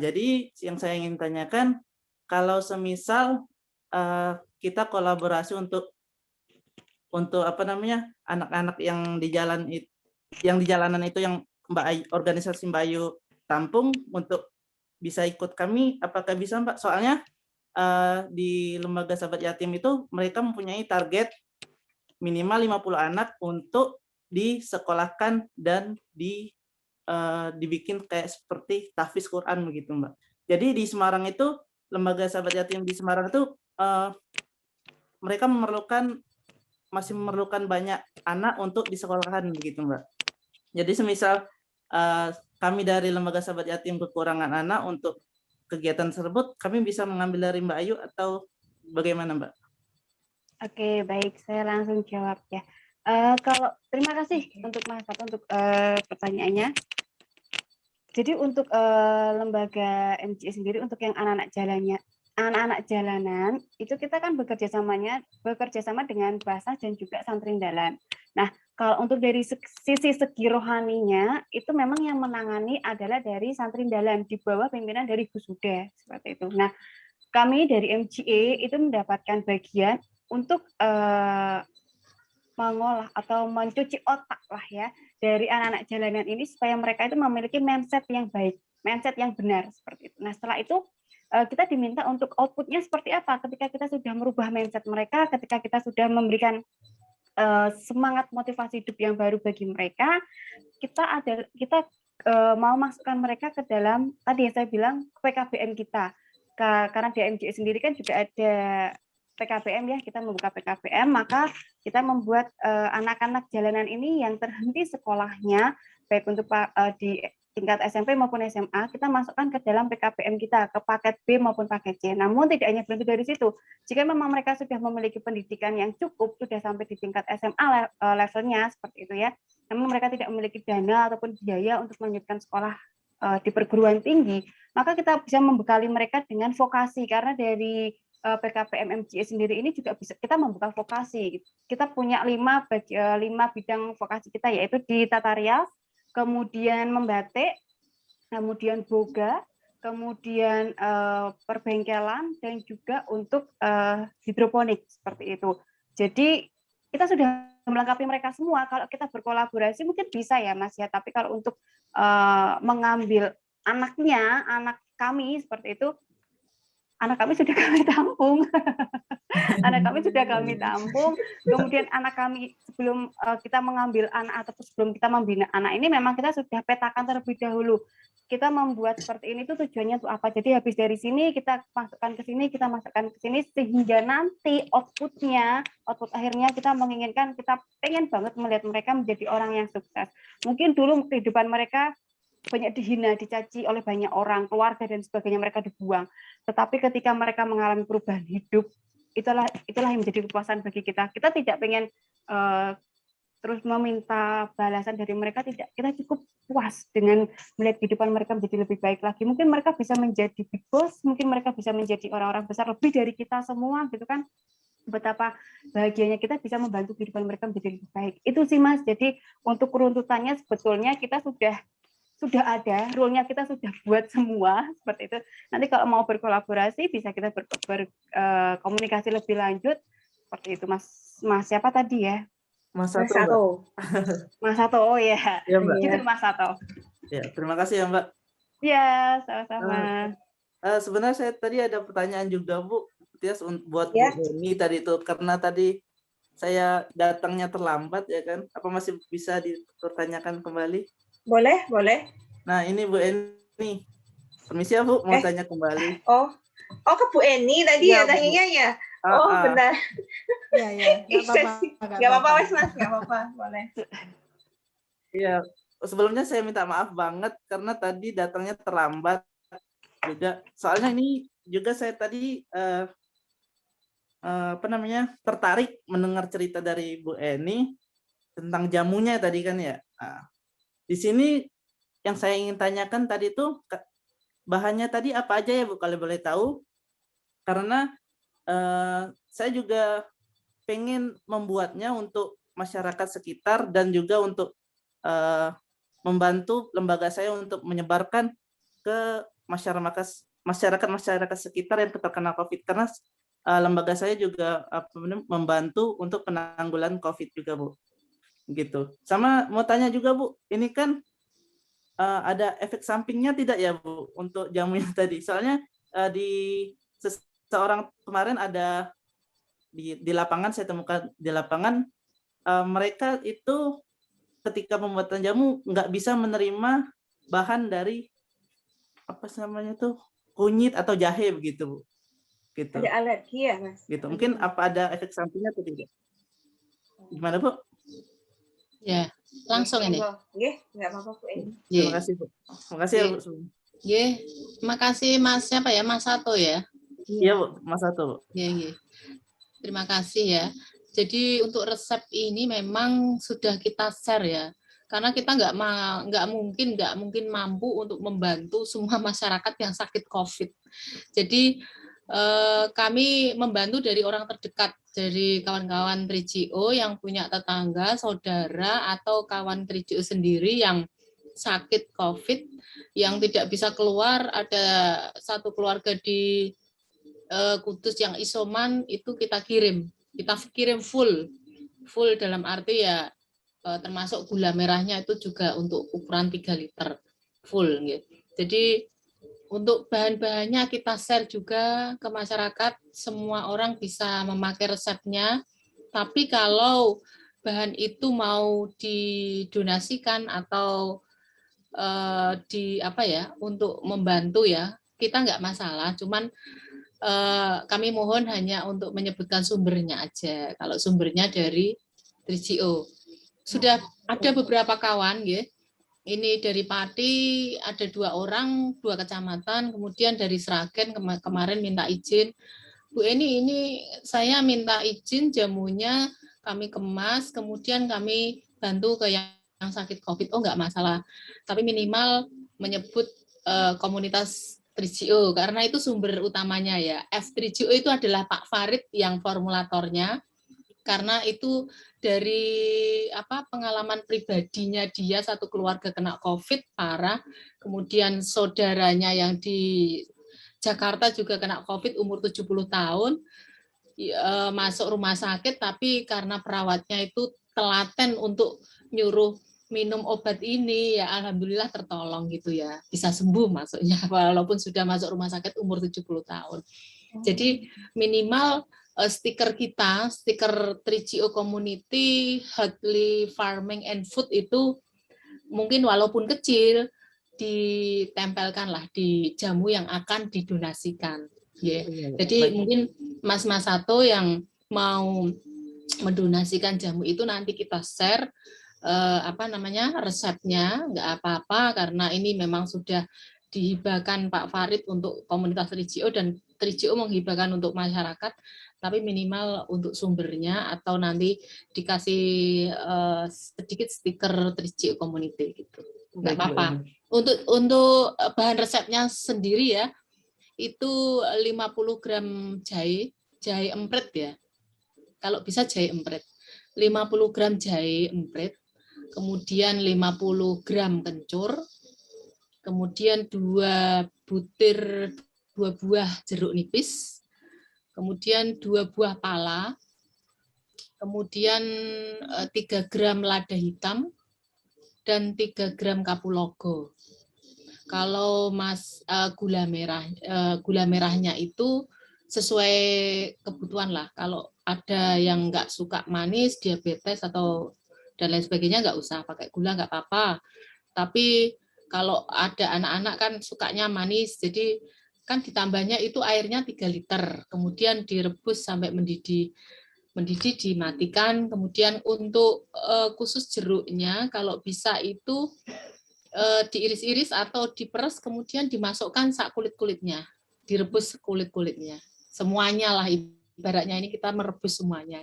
Jadi yang saya ingin tanyakan kalau semisal kita kolaborasi untuk anak-anak yang di jalanan itu yang organisasi Mbak Ayu tampung untuk bisa ikut kami, apakah bisa Mbak? Soalnya di lembaga Sahabat Yatim itu mereka mempunyai target minimal 50 anak untuk disekolahkan dan dibikin kayak seperti tahfiz Quran begitu Mbak. Jadi di Semarang itu lembaga Sahabat Yatim di Semarang itu mereka masih memerlukan banyak anak untuk disekolahkan begitu Mbak. Jadi semisal kami dari lembaga Sahabat Yatim kekurangan anak untuk kegiatan tersebut, kami bisa mengambil dari Mbak Ayu atau bagaimana Mbak? Oke, baik, saya langsung jawab ya. Terima kasih untuk Mas Sato untuk pertanyaannya. Jadi untuk lembaga MJI sendiri untuk yang anak-anak jalanan itu kita kan bekerja sama dengan Basas dan juga Santrindalan. Nah, kalau untuk dari sisi segi rohaninya itu memang yang menangani adalah dari Santrindalan di bawah pimpinan dari Gus Huda seperti itu. Nah, kami dari MJI itu mendapatkan bagian untuk mengolah atau mencuci otak lah ya dari anak-anak jalanan ini supaya mereka itu memiliki mindset yang baik, mindset yang benar seperti itu. Nah, setelah itu kita diminta untuk outputnya seperti apa ketika kita sudah merubah mindset mereka, ketika kita sudah memberikan semangat motivasi hidup yang baru bagi mereka, kita mau masukkan mereka ke dalam tadi yang saya bilang PKBM kita. Karena di MJI sendiri kan juga ada PKBM ya, kita membuka PKBM, maka kita membuat anak-anak jalanan ini yang terhenti sekolahnya baik untuk di tingkat SMP maupun SMA, kita masukkan ke dalam PKBM kita, ke paket B maupun paket C. Namun tidak hanya berhenti dari situ. Jika memang mereka sudah memiliki pendidikan yang cukup, sudah sampai di tingkat SMA levelnya, seperti itu ya, namun mereka tidak memiliki dana ataupun biaya untuk melanjutkan sekolah di perguruan tinggi, maka kita bisa membekali mereka dengan vokasi, karena dari PKPM MGE sendiri ini juga bisa kita membuka vokasi. Kita punya 5 bidang vokasi kita, yaitu di tata rias, kemudian membatik, kemudian boga, kemudian perbengkelan, dan juga untuk hidroponik seperti itu. Jadi kita sudah melengkapi mereka semua. Kalau kita berkolaborasi mungkin bisa ya Mas ya, tapi kalau untuk mengambil anak kami seperti itu, anak kami sudah kami tampung. Anak kami sudah kami tampung. Kemudian anak kami sebelum kita mengambil anak atau sebelum kita membina anak ini memang kita sudah petakan terlebih dahulu. Kita membuat seperti ini tuh tujuannya untuk apa? Jadi habis dari sini kita masukkan ke sini, kita masukkan ke sini sehingga nanti output akhirnya kita menginginkan, kita pengen banget melihat mereka menjadi orang yang sukses. Mungkin dulu kehidupan mereka banyak dihina, dicaci oleh banyak orang, keluarga dan sebagainya, mereka dibuang. Tetapi ketika mereka mengalami perubahan hidup, itulah yang menjadi kepuasan bagi kita. Kita tidak pengen terus meminta balasan dari mereka, tidak. Kita cukup puas dengan melihat kehidupan mereka menjadi lebih baik lagi. Mungkin mereka bisa menjadi big boss, mungkin mereka bisa menjadi orang-orang besar lebih dari kita semua, gitu kan. Betapa bahagianya kita bisa membantu kehidupan mereka menjadi lebih baik. Itu sih Mas. Jadi untuk runtutannya sebetulnya kita sudah ada, rule-nya kita sudah buat semua seperti itu. Nanti kalau mau berkolaborasi bisa kita berkomunikasi lebih lanjut seperti itu Mas siapa tadi ya? Mas Sato. Mas Sato, oh ya. Ya, Mbak. Gitu Mas Sato. Ya, terima kasih ya Mbak. Ya, sama-sama. Sebenarnya saya tadi ada pertanyaan juga Bu, Tias, buat Ya. Bu Eni tadi itu, karena tadi saya datangnya terlambat ya kan. Apa masih bisa dipertanyakan kembali? Boleh. Nah, ini Bu Eni. Permisi ya Bu, mau tanya kembali. Oh ke Bu Eni tadi ya tanyanya ya. Benar. Iya. Nggak apa-apa, Mas. Nggak apa-apa, boleh. Iya, sebelumnya saya minta maaf banget karena tadi datangnya terlambat juga. Soalnya ini juga saya tadi tertarik mendengar cerita dari Bu Eni tentang jamunya tadi kan ya. Nah, di sini yang saya ingin tanyakan tadi itu bahannya tadi apa aja ya Bu, kalau boleh tahu? Karena saya juga pengen membuatnya untuk masyarakat sekitar dan juga untuk membantu lembaga saya untuk menyebarkan ke masyarakat sekitar yang terkena COVID, karena lembaga saya juga membantu untuk penanggulangan COVID juga Bu. Gitu. Sama mau tanya juga Bu, ini kan ada efek sampingnya tidak ya Bu untuk jamunya tadi? Soalnya di seorang kemarin ada di lapangan, saya temukan di lapangan mereka itu ketika pembuatan jamu nggak bisa menerima bahan dari apa namanya tuh kunyit atau jahe begitu Bu. Gitu. Ada alergi ya Mas? Gitu. Mungkin apa ada efek sampingnya atau tidak? Gimana Bu? Ya, langsung ini. Nggak apa-apa Bu Eni. Terima kasih Bu. Terima kasih ya Bu. Terima kasih Mas siapa ya, Mas Sato ya. Iya Bu, Mas Sato. Iya. Terima kasih ya. Jadi untuk resep ini memang sudah kita share ya, karena kita nggak mungkin mampu untuk membantu semua masyarakat yang sakit COVID. Jadi kami membantu dari orang terdekat, dari kawan-kawan 3GO yang punya tetangga, saudara, atau kawan 3GO sendiri yang sakit COVID, yang tidak bisa keluar. Ada satu keluarga di Kudus yang isoman, itu kita kirim full dalam arti ya termasuk gula merahnya itu juga untuk ukuran 3 liter full gitu. Jadi untuk bahan-bahannya kita share juga ke masyarakat, semua orang bisa memakai resepnya. Tapi kalau bahan itu mau didonasikan atau untuk membantu ya, kita nggak masalah. Cuman kami mohon hanya untuk menyebutkan sumbernya aja. Kalau sumbernya dari 3GO. Sudah ada beberapa kawan ya. Ini dari Pati ada 2 orang, 2 kecamatan, kemudian dari Sragen kemarin minta izin. Bu Eni, ini saya minta izin jamunya kami kemas, kemudian kami bantu ke yang sakit COVID. Oh, enggak masalah. Tapi minimal menyebut komunitas F3GO karena itu sumber utamanya ya. F3GO itu adalah Pak Farid yang formulatornya, karena itu dari pengalaman pribadinya dia, satu keluarga kena COVID parah, kemudian saudaranya yang di Jakarta juga kena COVID umur 70 tahun, masuk rumah sakit, tapi karena perawatnya itu telaten untuk nyuruh minum obat ini, ya alhamdulillah tertolong gitu ya, bisa sembuh maksudnya walaupun sudah masuk rumah sakit umur 70 tahun. Jadi minimal stiker kita, stiker 3GO Community, Healthy Farming and Food itu mungkin walaupun kecil ditempelkanlah di jamu yang akan didonasikan. Yeah. Jadi mungkin Mas Sato yang mau mendonasikan jamu itu nanti kita share resepnya, nggak apa-apa karena ini memang sudah dihibahkan Pak Farid untuk komunitas 3GO dan 3GO menghibahkan untuk masyarakat, tapi minimal untuk sumbernya atau nanti dikasih sedikit stiker 3GO Community gitu, nggak apa-apa. Untuk bahan resepnya sendiri ya, itu 50 gram jahe empret ya, kalau bisa jahe empret, 50 gram jahe empret, kemudian 50 gram kencur, kemudian 2 buah jeruk nipis, kemudian 2 buah pala, kemudian 3 gram lada hitam, dan 3 gram kapulaga. Kalau gula merahnya itu sesuai kebutuhan lah. Kalau ada yang nggak suka manis, diabetes atau dan lain sebagainya nggak usah pakai gula, nggak apa-apa. Tapi kalau ada anak-anak kan sukanya manis, jadi kan ditambahnya itu airnya 3 liter, kemudian direbus sampai mendidih, dimatikan. Kemudian untuk khusus jeruknya, kalau bisa itu diiris-iris atau diperes, kemudian dimasukkan sak kulit-kulitnya, direbus kulit-kulitnya, semuanya lah ibaratnya ini kita merebus semuanya.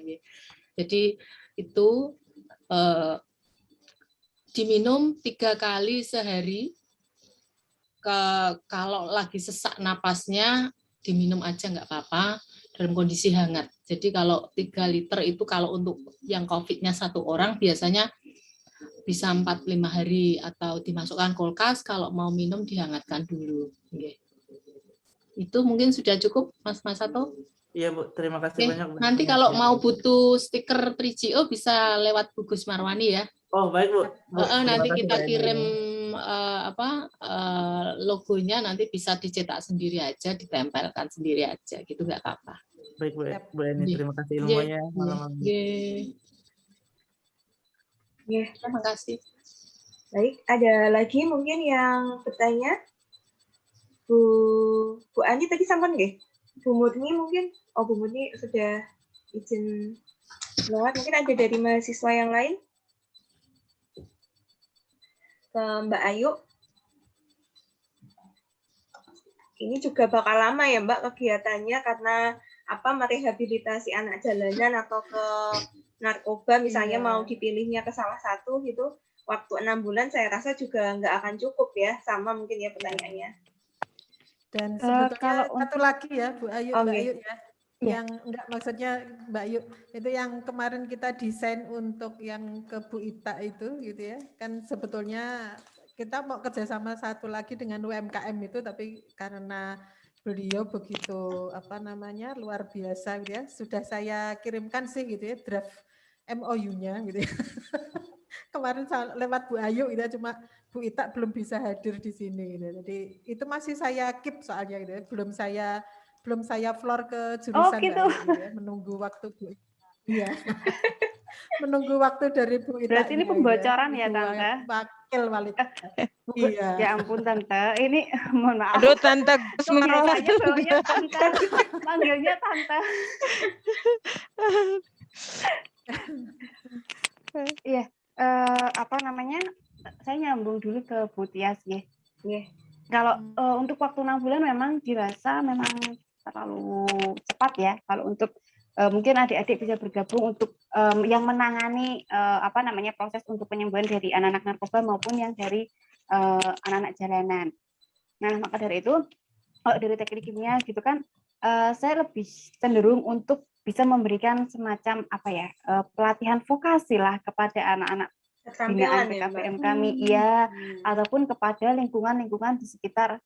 Jadi itu diminum 3 kali sehari. Kalau lagi sesak napasnya diminum aja nggak apa-apa dalam kondisi hangat. Jadi kalau 3 liter itu kalau untuk yang COVID-nya 1 orang biasanya bisa 4-5 hari atau dimasukkan kulkas, kalau mau minum dihangatkan dulu. Itu mungkin sudah cukup Mas Sato. Iya Bu, terima kasih banyak. Nanti kalau mau butuh stiker 3GO bisa lewat Bu Gus Marwani ya. Oh baik Bu. Nanti kita kirim logonya, nanti bisa dicetak sendiri aja, ditempelkan sendiri aja, gitu nggak apa-apa. Baik Bu Eni, terima kasih ilmunya. Terima kasih. Baik, ada lagi mungkin yang bertanya? Bu Andi tadi sampaikan nggih? Bu Murni mungkin? Oh, Bu Murni sudah izin lewat. Mungkin ada dari mahasiswa yang lain? Ke Mbak Ayu. Ini juga bakal lama ya Mbak kegiatannya, karena merehabilitasi anak jalanan atau ke narkoba misalnya, mau dipilihnya ke salah satu gitu, waktu 6 bulan saya rasa juga nggak akan cukup ya, sama mungkin ya pertanyaannya. Dan sebetulnya satu lagi ya Bu Ayu, Mbak Ayu ya, yang enggak, maksudnya Mbak Ayu itu yang kemarin kita desain untuk yang ke Bu Ita itu gitu ya, kan sebetulnya kita mau kerjasama satu lagi dengan UMKM itu, tapi karena beliau begitu luar biasa gitu ya, sudah saya kirimkan sih gitu ya draft MOU-nya gitu ya. Kemarin lewat Bu Ayu gitu ya, cuma Bu Ita belum bisa hadir di sini gitu. Jadi itu masih saya keep soalnya gitu ya, belum saya floor ke jurusan gitu. Mbak Ayu gitu ya, menunggu waktu Bu. Iya. Menunggu waktu dari Bu Ita. Berarti ini pembocoran ya, Tante? Wakil wali. Iya. Ya ampun Tante, ini mohon maaf. Aduh Tante Gus Marwani. Tante, panggilnya Tante. Iya, saya nyambung dulu ke Bu Tias ya. Kalau untuk waktu 6 bulan memang dirasa memang terlalu cepat ya. Kalau untuk mungkin adik-adik bisa bergabung untuk yang menangani proses untuk penyembuhan dari anak-anak narkoba maupun yang dari anak-anak jalanan. Nah, maka dari itu kalau dari teknik kimia gitu kan, saya lebih cenderung untuk bisa memberikan semacam apa ya, pelatihan vokasi lah kepada anak-anak binaan PKBM kami, ya, ataupun kepada lingkungan-lingkungan di sekitar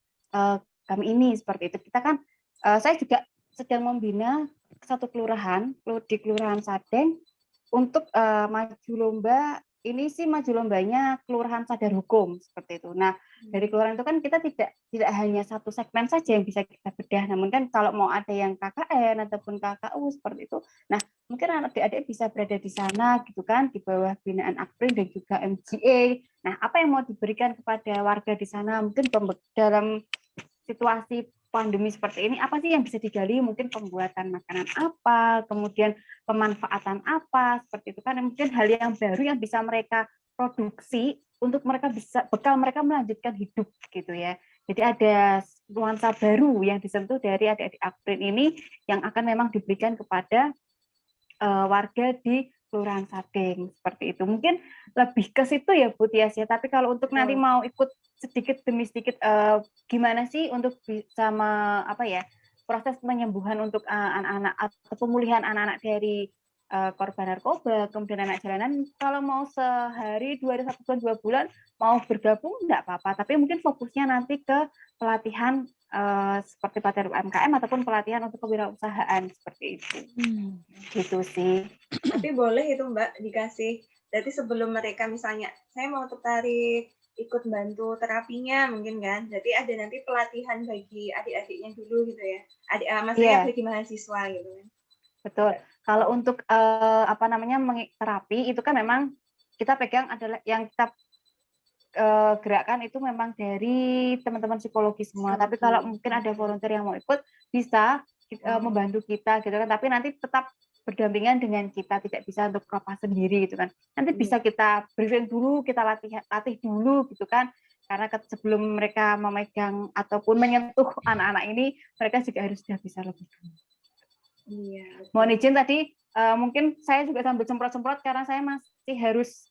kami ini seperti itu. Kita kan, saya juga sedang membina satu kelurahan di Kelurahan Sadeng untuk maju lomba. Ini sih maju lombanya Kelurahan Sadar Hukum seperti itu. Nah, dari kelurahan itu kan kita tidak hanya satu segmen saja yang bisa kita bedah, namun kan kalau mau ada yang KKN ataupun KKU seperti itu. Nah, mungkin adik-adik bisa berada di sana gitu kan, di bawah binaan Akprin dan juga MGA. Nah, apa yang mau diberikan kepada warga di sana? Mungkin dalam situasi pandemi seperti ini, apa sih yang bisa digali? Mungkin pembuatan makanan apa, kemudian pemanfaatan apa, seperti itu kan. Mungkin hal yang baru yang bisa mereka produksi untuk mereka bisa bekal mereka melanjutkan hidup gitu ya. Jadi ada nuansa baru yang disentuh dari adik-adik Akprin ini yang akan memang diberikan kepada warga di Kelurahan Sadeng seperti itu. Mungkin lebih ke situ ya Bu Tias ya. Tapi kalau untuk nanti mau ikut sedikit demi sedikit gimana sih untuk bisa proses penyembuhan untuk anak-anak atau pemulihan anak-anak dari korban narkoba, kemudian anak jalanan, kalau mau sehari 2 hari 1 bulan 2 bulan mau bergabung enggak apa-apa, tapi mungkin fokusnya nanti ke pelatihan seperti pelatihan UMKM ataupun pelatihan untuk kewirausahaan seperti itu. Gitu sih. Tapi boleh itu Mbak dikasih. Jadi sebelum mereka misalnya saya mau tertarik ikut bantu terapinya mungkin kan. Jadi ada nanti pelatihan bagi adik-adiknya dulu gitu ya. Maksudnya bagi mahasiswa gitu kan. Betul. Kalau untuk terapi itu kan memang kita pegang adalah yang kita gerakan itu memang dari teman-teman psikologi semua. Tapi kalau mungkin ada volunteer yang mau ikut bisa membantu kita gitu kan. Tapi nanti tetap berdampingan dengan kita, tidak bisa untuk lepas sendiri gitu kan. Nanti bisa kita briefing dulu, kita latih dulu gitu kan. Karena sebelum mereka memegang ataupun menyentuh anak-anak ini, mereka juga harus sudah bisa lebih dulu. Iya. Mohon izin tadi mungkin saya juga sambil semprot-semprot karena saya masih harus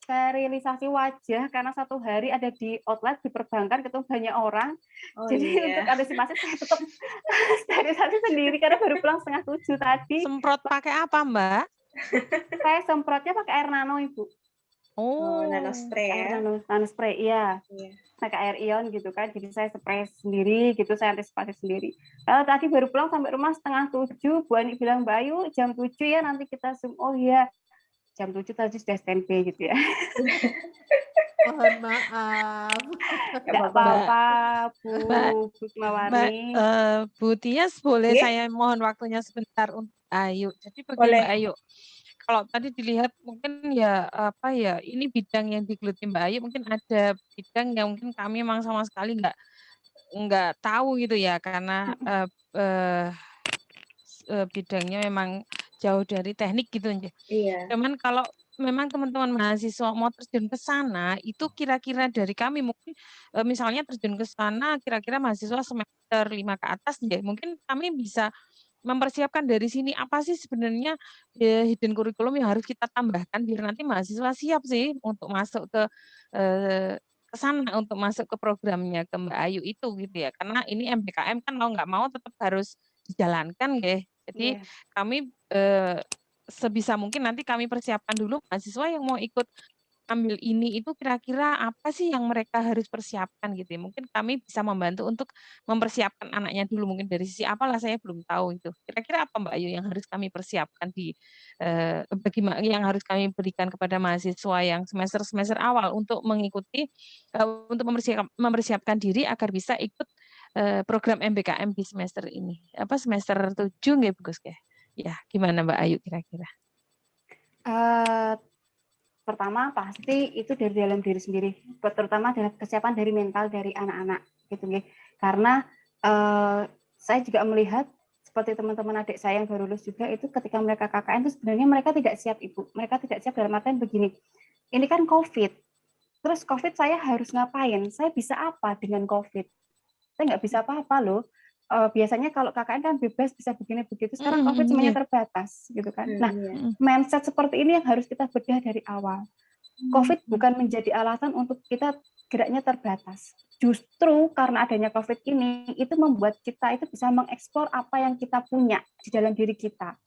sterilisasi wajah karena 1 hari ada di outlet di perbankan ketemu banyak orang. Jadi untuk antisipasi saya tetap sterilisasi sendiri karena baru pulang 6:30 tadi. Semprot pakai apa Mbak? Saya semprotnya pakai air nano Ibu. Nano spray ya. Nano spray, iya. Pakai air ion gitu kan, jadi saya spray sendiri gitu, saya antisipasi sendiri. Kalau tadi baru pulang sampai rumah 6:30, Bu Ani bilang, Mbak Ayu jam 7 ya nanti kita Zoom. Oh iya, jam 7 tadi sudah standby gitu ya. Mohon maaf. Tidak apa-apa, Bu Mawarni. Bu Tias, boleh saya mohon waktunya sebentar untuk Ayu. Jadi begini Mbak Ayu, kalau tadi dilihat mungkin ini bidang yang digeluti Mbak Ayu, mungkin ada bidang yang mungkin kami memang sama sekali nggak tahu gitu ya, karena bidangnya memang jauh dari teknik gitu. Iya. Cuman kalau memang teman-teman mahasiswa mau terjun ke sana, itu kira-kira dari kami mungkin misalnya terjun ke sana kira-kira mahasiswa semester 5 ke atas, mungkin kami bisa mempersiapkan dari sini apa sih sebenarnya hidden curriculum yang harus kita tambahkan biar nanti mahasiswa siap sih untuk masuk ke sana, untuk masuk ke programnya ke Mbak Ayu itu gitu ya. Karena ini MBKM kan mau nggak mau tetap harus dijalankan Jadi kami sebisa mungkin nanti kami persiapkan dulu mahasiswa yang mau ikut ambil ini itu kira-kira apa sih yang mereka harus persiapkan gitu ya. Mungkin kami bisa membantu untuk mempersiapkan anaknya dulu, mungkin dari sisi apalah saya belum tahu itu. Kira-kira apa Mbak Ayu yang harus kami persiapkan bagaimana yang harus kami berikan kepada mahasiswa yang semester awal untuk mengikuti untuk mempersiapkan diri agar bisa ikut program MBKM di semester ini. Semester 7 nggih Gus ya. Ya, gimana Mbak Ayu kira-kira? Pertama pasti itu dari dalam diri sendiri, terutama adalah kesiapan dari mental dari anak-anak gitu nggih. Karena saya juga melihat seperti teman-teman adik saya yang baru lulus juga itu ketika mereka KKN itu sebenarnya mereka tidak siap Ibu. Mereka tidak siap dalam artian begini. Ini kan COVID. Terus COVID saya harus ngapain? Saya bisa apa dengan COVID? Saya nggak bisa apa-apa loh. Biasanya kalau KKN kan bebas bisa begini begitu, sekarang COVID semuanya terbatas gitu kan. Nah, mindset seperti ini yang harus kita bedah dari awal. COVID bukan menjadi alasan untuk kita geraknya terbatas. Justru karena adanya COVID ini, itu membuat kita itu bisa mengeksplor apa yang kita punya di dalam diri kita.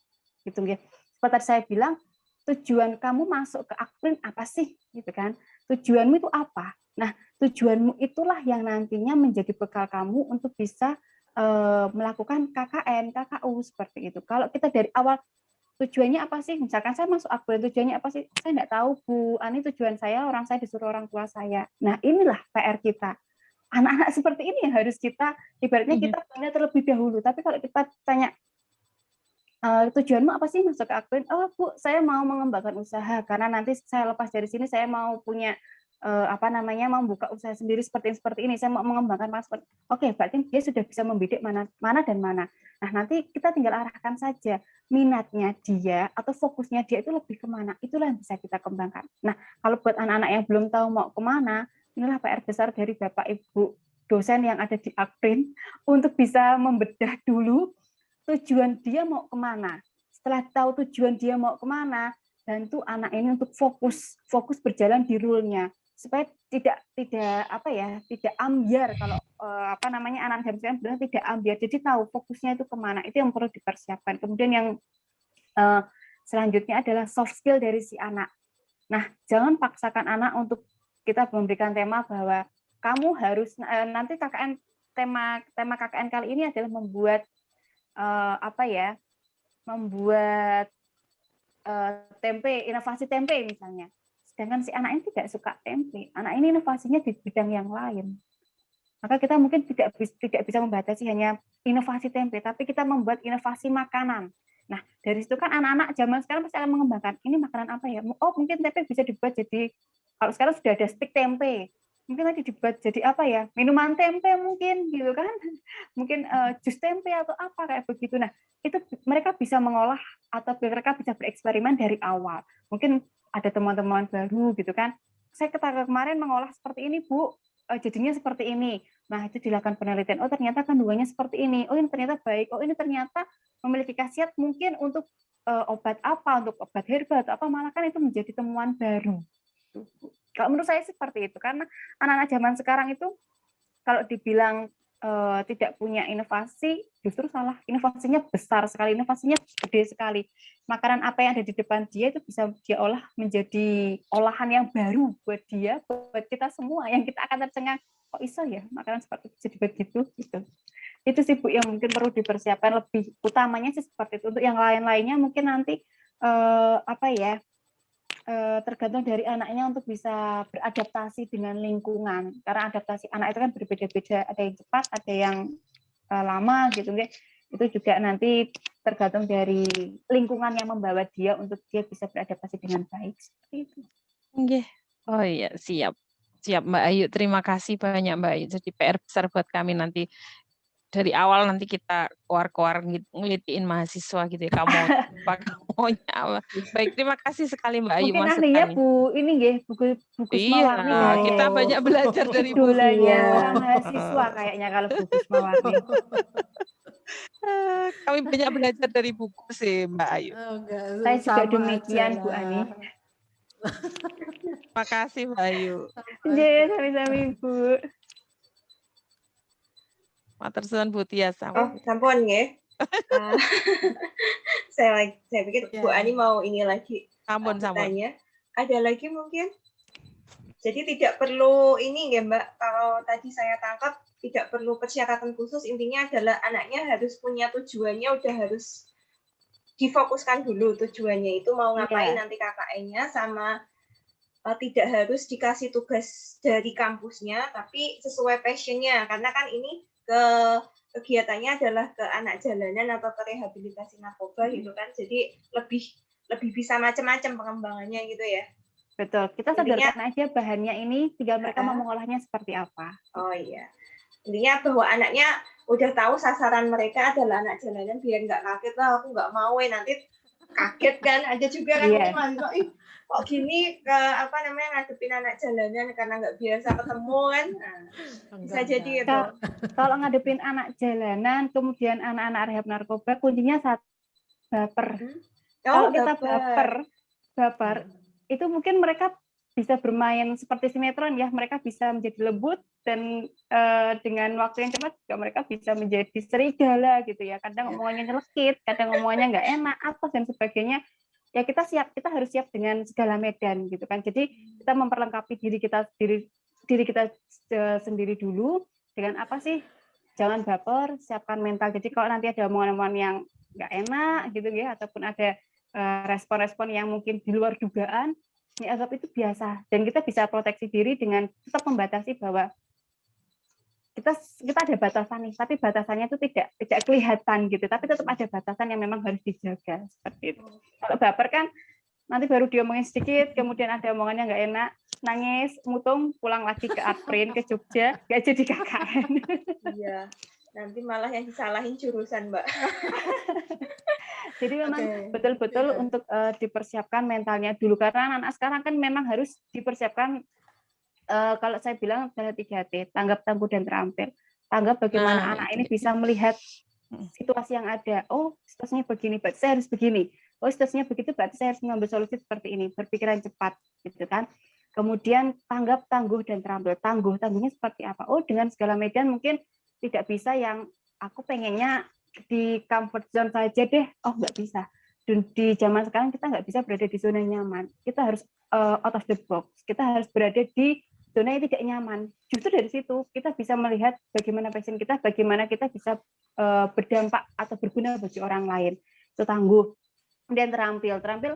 Gitu ya. Seperti saya bilang, tujuan kamu masuk ke Akprin apa sih? Gitu kan. Tujuanmu itu apa? Nah, tujuanmu itulah yang nantinya menjadi bekal kamu untuk bisa melakukan KKN, KKU seperti itu. Kalau kita dari awal tujuannya apa sih? Misalkan saya masuk Akprin, tujuannya apa sih? Saya nggak tahu, Bu. Ini tujuan saya, orang saya disuruh orang tua saya. Nah, inilah PR kita. Anak-anak seperti ini yang harus kita, ibaratnya kita tanya terlebih dahulu. Tapi kalau kita tanya, tujuanmu apa sih masuk ke Akprin? Oh, Bu, saya mau mengembangkan usaha. Karena nanti saya lepas dari sini, saya mau punya mau buka usaha sendiri seperti ini, saya mau mengembangkan masker. Oke, berarti dia sudah bisa membidik mana dan mana. Nah, nanti kita tinggal arahkan saja minatnya dia atau fokusnya dia itu lebih kemana, itulah yang bisa kita kembangkan. Nah, kalau buat anak-anak yang belum tahu mau kemana, inilah PR besar dari Bapak Ibu dosen yang ada di Akprin untuk bisa membedah dulu tujuan dia mau kemana. Setelah tahu tujuan dia mau kemana, bantu anak ini untuk fokus berjalan di rule-nya, supaya tidak ambiar. Kalau anak zaman sekarang bilang tidak ambiar, jadi tahu fokusnya itu kemana, itu yang perlu dipersiapkan. Kemudian yang selanjutnya adalah soft skill dari si anak. Nah, jangan paksakan anak untuk kita memberikan tema bahwa kamu harus nanti KKN, tema KKN kali ini adalah membuat membuat tempe, inovasi tempe misalnya. Sedangkan si anak ini tidak suka tempe, anak ini inovasinya di bidang yang lain. Maka kita mungkin tidak bisa membatasi hanya inovasi tempe, tapi kita membuat inovasi makanan. Nah, dari situ kan anak-anak zaman sekarang pasti akan mengembangkan, ini makanan apa ya? Oh, mungkin tempe bisa dibuat jadi, kalau sekarang sudah ada stik tempe, mungkin nanti dibuat jadi apa ya? Minuman tempe mungkin, gitu kan? Mungkin jus tempe atau apa kayak begitu. Nah, itu mereka bisa mengolah atau mereka bisa bereksperimen dari awal. Mungkin ada teman-teman baru gitu kan, saya kemarin mengolah seperti ini, Bu, jadinya seperti ini. Nah, itu dilakukan penelitian, oh ternyata kandungannya seperti ini, oh ini ternyata baik, oh ini ternyata memiliki khasiat mungkin untuk obat apa, untuk obat herbal atau apa, malah kan itu menjadi temuan baru. Kalau menurut saya seperti itu, karena anak-anak zaman sekarang itu kalau dibilang tidak punya inovasi, justru salah. Inovasinya besar sekali, inovasinya gede sekali. Makanan apa yang ada di depan dia itu bisa dia olah menjadi olahan yang baru buat dia, buat kita semua, yang kita akan tercengang, kok iso ya makanan seperti itu jadi begitu gitu. Itu sih Bu yang mungkin perlu dipersiapkan, lebih utamanya sih seperti itu. Untuk yang lain-lainnya mungkin nanti tergantung dari anaknya untuk bisa beradaptasi dengan lingkungan, karena adaptasi anak itu kan berbeda-beda, ada yang cepat, ada yang lama gitu. Itu juga nanti tergantung dari lingkungan yang membawa dia untuk dia bisa beradaptasi dengan baik, seperti itu. Oh iya, siap Mbak Ayu, terima kasih banyak Mbak Ayu. Jadi PR besar buat kami nanti dari awal, nanti kita keluar ngelitiin mahasiswa gitu ya, kamu maunya apa. Baik, terima kasih sekali Mbak Ayu. Mungkin ahlinya Bu ini nggih, buku Mawarni. Iya, kita banyak belajar dari Bu. Para mahasiswa kayaknya kalau buku Mawarni. Kami banyak belajar dari buku sih Mbak Ayu. Saya juga demikian Bu Ani. Terima kasih Mbak Ayu. Sami-sami Bu. Matur suwun Bu Tias. Oh, sampun nggih. Saya pikir Bu Ani mau ini lagi. Sampun. Tanya. Ada lagi mungkin? Jadi tidak perlu ini ya Mbak, kalau tadi saya tangkap tidak perlu persyaratan khusus, intinya adalah anaknya harus punya tujuannya, udah harus difokuskan dulu tujuannya itu mau ngapain nanti KKN-nya, sama tidak harus dikasih tugas dari kampusnya, tapi sesuai passion-nya, karena kan ini kegiatannya adalah ke anak jalanan atau ke rehabilitasi narkoba gitu kan, jadi lebih bisa macam-macam pengembangannya gitu ya. Betul, kita sadarkan aja bahannya ini, tinggal mereka mau mengolahnya seperti apa. Oh iya, intinya bahwa anaknya udah tahu sasaran mereka adalah anak jalanan, biar nggak kaget lah, aku nggak mau nanti kaget kan. Ada juga kan mahasiswa, kok gini ngadepin anak jalanan karena nggak biasa ketemu kan. Bisa jadi itu. Kalau ngadepin anak jalanan, kemudian anak-anak rehab narkoba, kuncinya satu, baper. Kalau kita baper, itu mungkin mereka bisa bermain seperti sinetron ya, mereka bisa menjadi lembut dan dengan waktu yang cepat juga mereka bisa menjadi serigala gitu ya. Kadang omongannya nyelekit, kadang omongannya nggak enak, apa dan sebagainya. Ya kita harus siap dengan segala medan gitu kan. Jadi kita memperlengkapi diri kita sendiri dulu dengan apa sih? Jangan baper, siapkan mental. Jadi kalau nanti ada omongan-omongan yang nggak enak gitu ya, ataupun ada respon-respon yang mungkin di luar dugaan, ya anggap itu biasa. Dan kita bisa proteksi diri dengan tetap membatasi bahwa kita ada batasan nih, tapi batasannya itu tidak kelihatan gitu, tapi tetap ada batasan yang memang harus dijaga seperti itu. Kalau baper kan nanti baru diomongin sedikit, kemudian ada omongannya nggak enak, nangis, mutung, pulang lagi ke Aprin, ke Jogja, nggak jadi KKN. Iya, nanti malah yang disalahin jurusan, Mbak. Jadi memang betul-betul untuk dipersiapkan mentalnya dulu, karena anak-anak sekarang kan memang harus dipersiapkan. Kalau saya bilang ada 3T, tanggap, tangguh, dan terampil. Tanggap bagaimana anak ini bisa melihat situasi yang ada. Oh, situasinya begini, berarti saya harus begini. Oh, situasinya begitu, berarti saya harus mengambil solusi seperti ini. Berpikiran cepat, gitu kan. Kemudian tanggap, tangguh, dan terampil. Tangguhnya seperti apa? Oh, dengan segala medan mungkin tidak bisa yang aku pengennya di comfort zone saja deh. Oh, nggak bisa. Dan di zaman sekarang kita nggak bisa berada di zona nyaman. Kita harus out of the box. Kita harus berada di zona yang tidak nyaman. Justru dari situ kita bisa melihat bagaimana passion kita, bagaimana kita bisa berdampak atau berguna bagi orang lain. Itu tangguh. Kemudian terampil. Terampil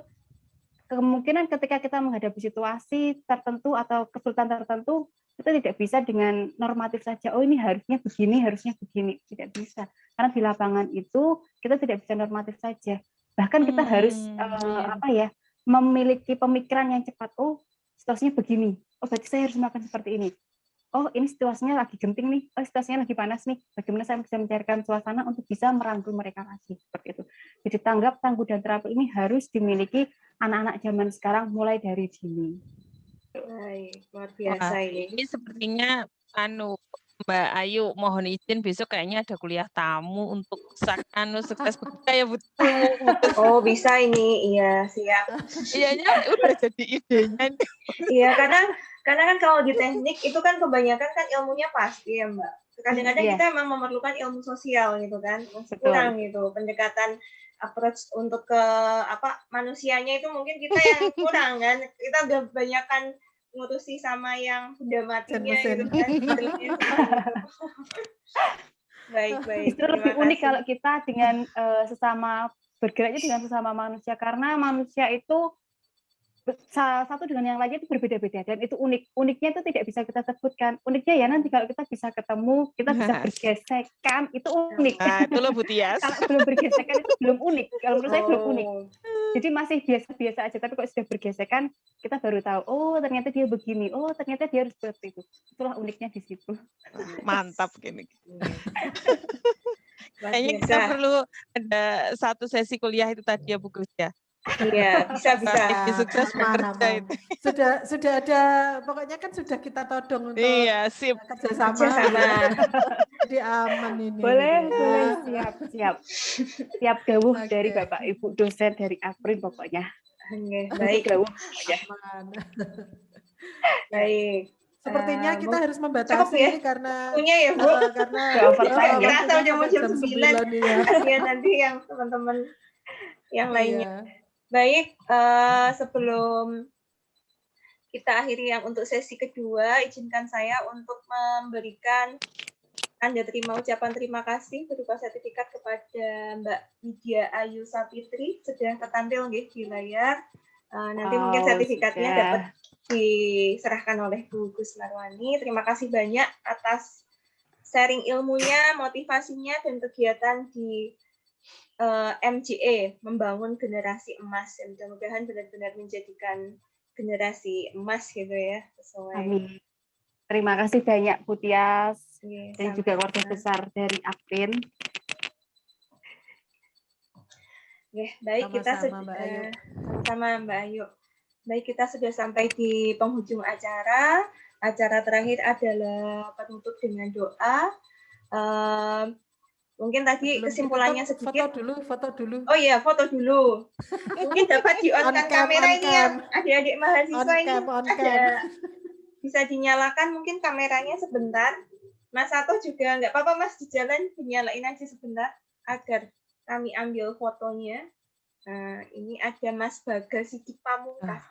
kemungkinan ketika kita menghadapi situasi tertentu atau kesulitan tertentu, kita tidak bisa dengan normatif saja. Oh, ini harusnya begini. Tidak bisa. Karena di lapangan itu kita tidak bisa normatif saja. Bahkan kita harus memiliki pemikiran yang cepat. Oh, situasinya begini. Oh, berarti saya harus melakukan seperti ini. Oh, ini situasinya lagi genting nih. Oh, situasinya lagi panas nih. Bagaimana saya bisa mencairkan suasana untuk bisa merangkul mereka lagi seperti itu. Jadi tanggap, tangguh, dan terampil ini harus dimiliki anak-anak zaman sekarang mulai dari dini. Baik, luar biasa ini. Ini sepertinya Mbak Ayu mohon izin besok kayaknya ada kuliah tamu untuk sukses bekerja ya Bu. Oh, bisa ini. Iya, siap. Iyanya udah jadi idenya. Iya, karena kan kalau di teknik itu kan kebanyakan kan ilmunya pasti ya, Mbak. Kadang-kadang kita emang memerlukan ilmu sosial gitu kan. Masih kurang gitu pendekatan approach untuk ke manusianya itu mungkin kita yang kurang kan. Kita udah kebanyakan ngurusi sama yang udah matinya gitu kan. Baik. Justru lebih unik kalau kita dengan bergeraknya dengan sesama manusia, karena manusia itu salah satu dengan yang lainnya itu berbeda-beda dan itu unik. Uniknya itu tidak bisa kita sebutkan. Uniknya ya nanti kalau kita bisa ketemu, kita bisa bergesekan, itu unik. Nah, itu loh Bu Tias. Kalau belum bergesekan itu belum unik. Kalau menurut saya belum unik. Jadi masih biasa-biasa aja, tapi kalau sudah bergesekan, kita baru tahu, oh ternyata dia begini, oh ternyata dia harus seperti itu. Itulah uniknya di situ. Mantap gini. Kayaknya kita perlu ada satu sesi kuliah itu tadi ya Bu Gus ya. Iya, bisa. Sukses bekerja itu. Sudah ada, pokoknya kan sudah kita todong untuk sip kerjasama. Jadi aman ini. Boleh, siap dawuh dari Bapak Ibu dosen dari Aprin pokoknya. Baik. Dawuh. Baik. Sepertinya kita harus membatasi ini karena punya ya Bu. Karena kita udah mau jam 9. Ya nanti yang teman-teman yang lainnya. Baik, sebelum kita akhiri yang untuk sesi kedua, izinkan saya untuk memberikan tanda ucapan terima kasih berupa sertifikat kepada Mbak Widya Ayu Sapitri, sudah tertampil di layar. Nanti mungkin sertifikatnya dapat diserahkan oleh Bu Gus Marwani. Terima kasih banyak atas sharing ilmunya, motivasinya, dan kegiatan di MGE, membangun generasi emas. Dan mudah-mudahan benar-benar menjadikan generasi emas gitu ya. Amin. Terima kasih banyak Bu Tias dan juga keluarga besar dari Aprin. Baik, kita sudah sama Mbak Ayu. Baik, kita sudah sampai di penghujung acara. Acara terakhir adalah penutup dengan doa. Mungkin tadi kesimpulannya sedikit. Foto dulu. Oh iya, foto dulu. Mungkin dapat di-on-kan kamera ini ya, adik-adik mahasiswa ini ada bisa dinyalakan mungkin kameranya sebentar. Mas Sato juga nggak apa-apa Mas, di jalan dinyalain aja sebentar agar kami ambil fotonya. Nah, ini ada Mas Bagas Sidik Pamungkas.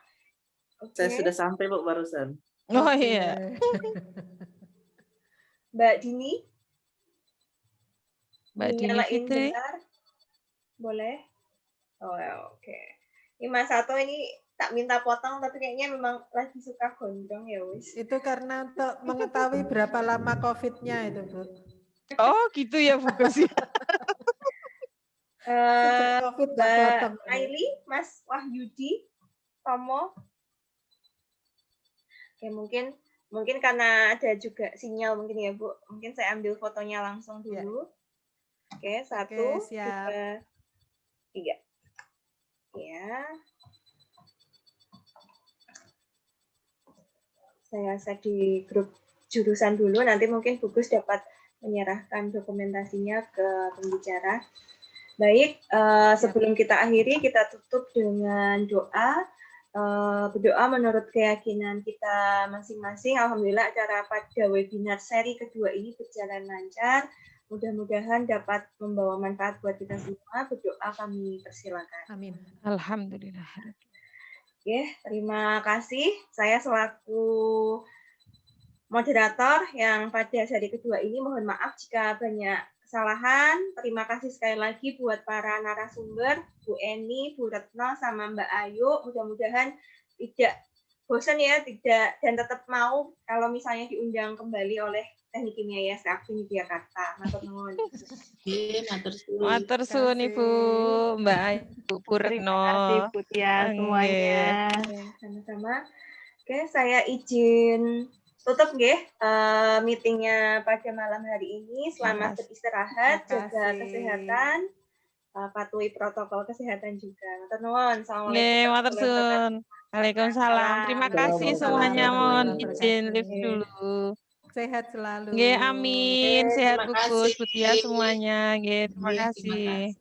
Saya sudah sampai Bu barusan. Oh iya. Mbak Dini. Mbak Dini Fitri. Bentar. Boleh? Oh oke. Ini Mas Sato ini tak minta potong tapi kayaknya memang lagi suka gondrong ya wis. Itu karena untuk mengetahui berapa lama COVID-nya itu Bu. Oh gitu ya Bu Gus. Mbak Aili, Mas Wahyudi, Tomo. Oke, mungkin karena ada juga sinyal mungkin ya Bu. Mungkin saya ambil fotonya langsung dulu. Oke, 1, 2, 3. Ya. Saya set di grup jurusan dulu, nanti mungkin Bu Gus dapat menyerahkan dokumentasinya ke pembicara. Baik, sebelum kita akhiri, kita tutup dengan doa. Berdoa menurut keyakinan kita masing-masing. Alhamdulillah acara pada webinar seri kedua ini berjalan lancar. Mudah-mudahan dapat membawa manfaat buat kita semua. Berdoa kami persilakan. Amin. Alhamdulillah. Oke, terima kasih. Saya selaku moderator yang pada seri kedua ini mohon maaf jika banyak kesalahan. Terima kasih sekali lagi buat para narasumber, Bu Eni, Bu Retno, sama Mbak Ayu. Mudah-mudahan tidak bosan ya, dan tetap mau kalau misalnya diundang kembali oleh Teknik Kimia IAS Aktif Yogyakarta. Matur nuwun. Matur suwun Ibu, Mbak Ayu, Bu Retno. Terima kasih Bu Tias semuanya. Sama-sama. Oke, saya izin tutup meetingnya pada malam hari ini. Selamat beristirahat, jaga kesehatan, patuhi protokol kesehatan juga. Matur nuwun. Assalamualaikum. Matur suwun. Waalaikumsalam. Terima kasih semuanya. Mohon izin live dulu. Sehat selalu. Amin. Sehat Bu Gus, Bu Tias semuanya. Terima kasih.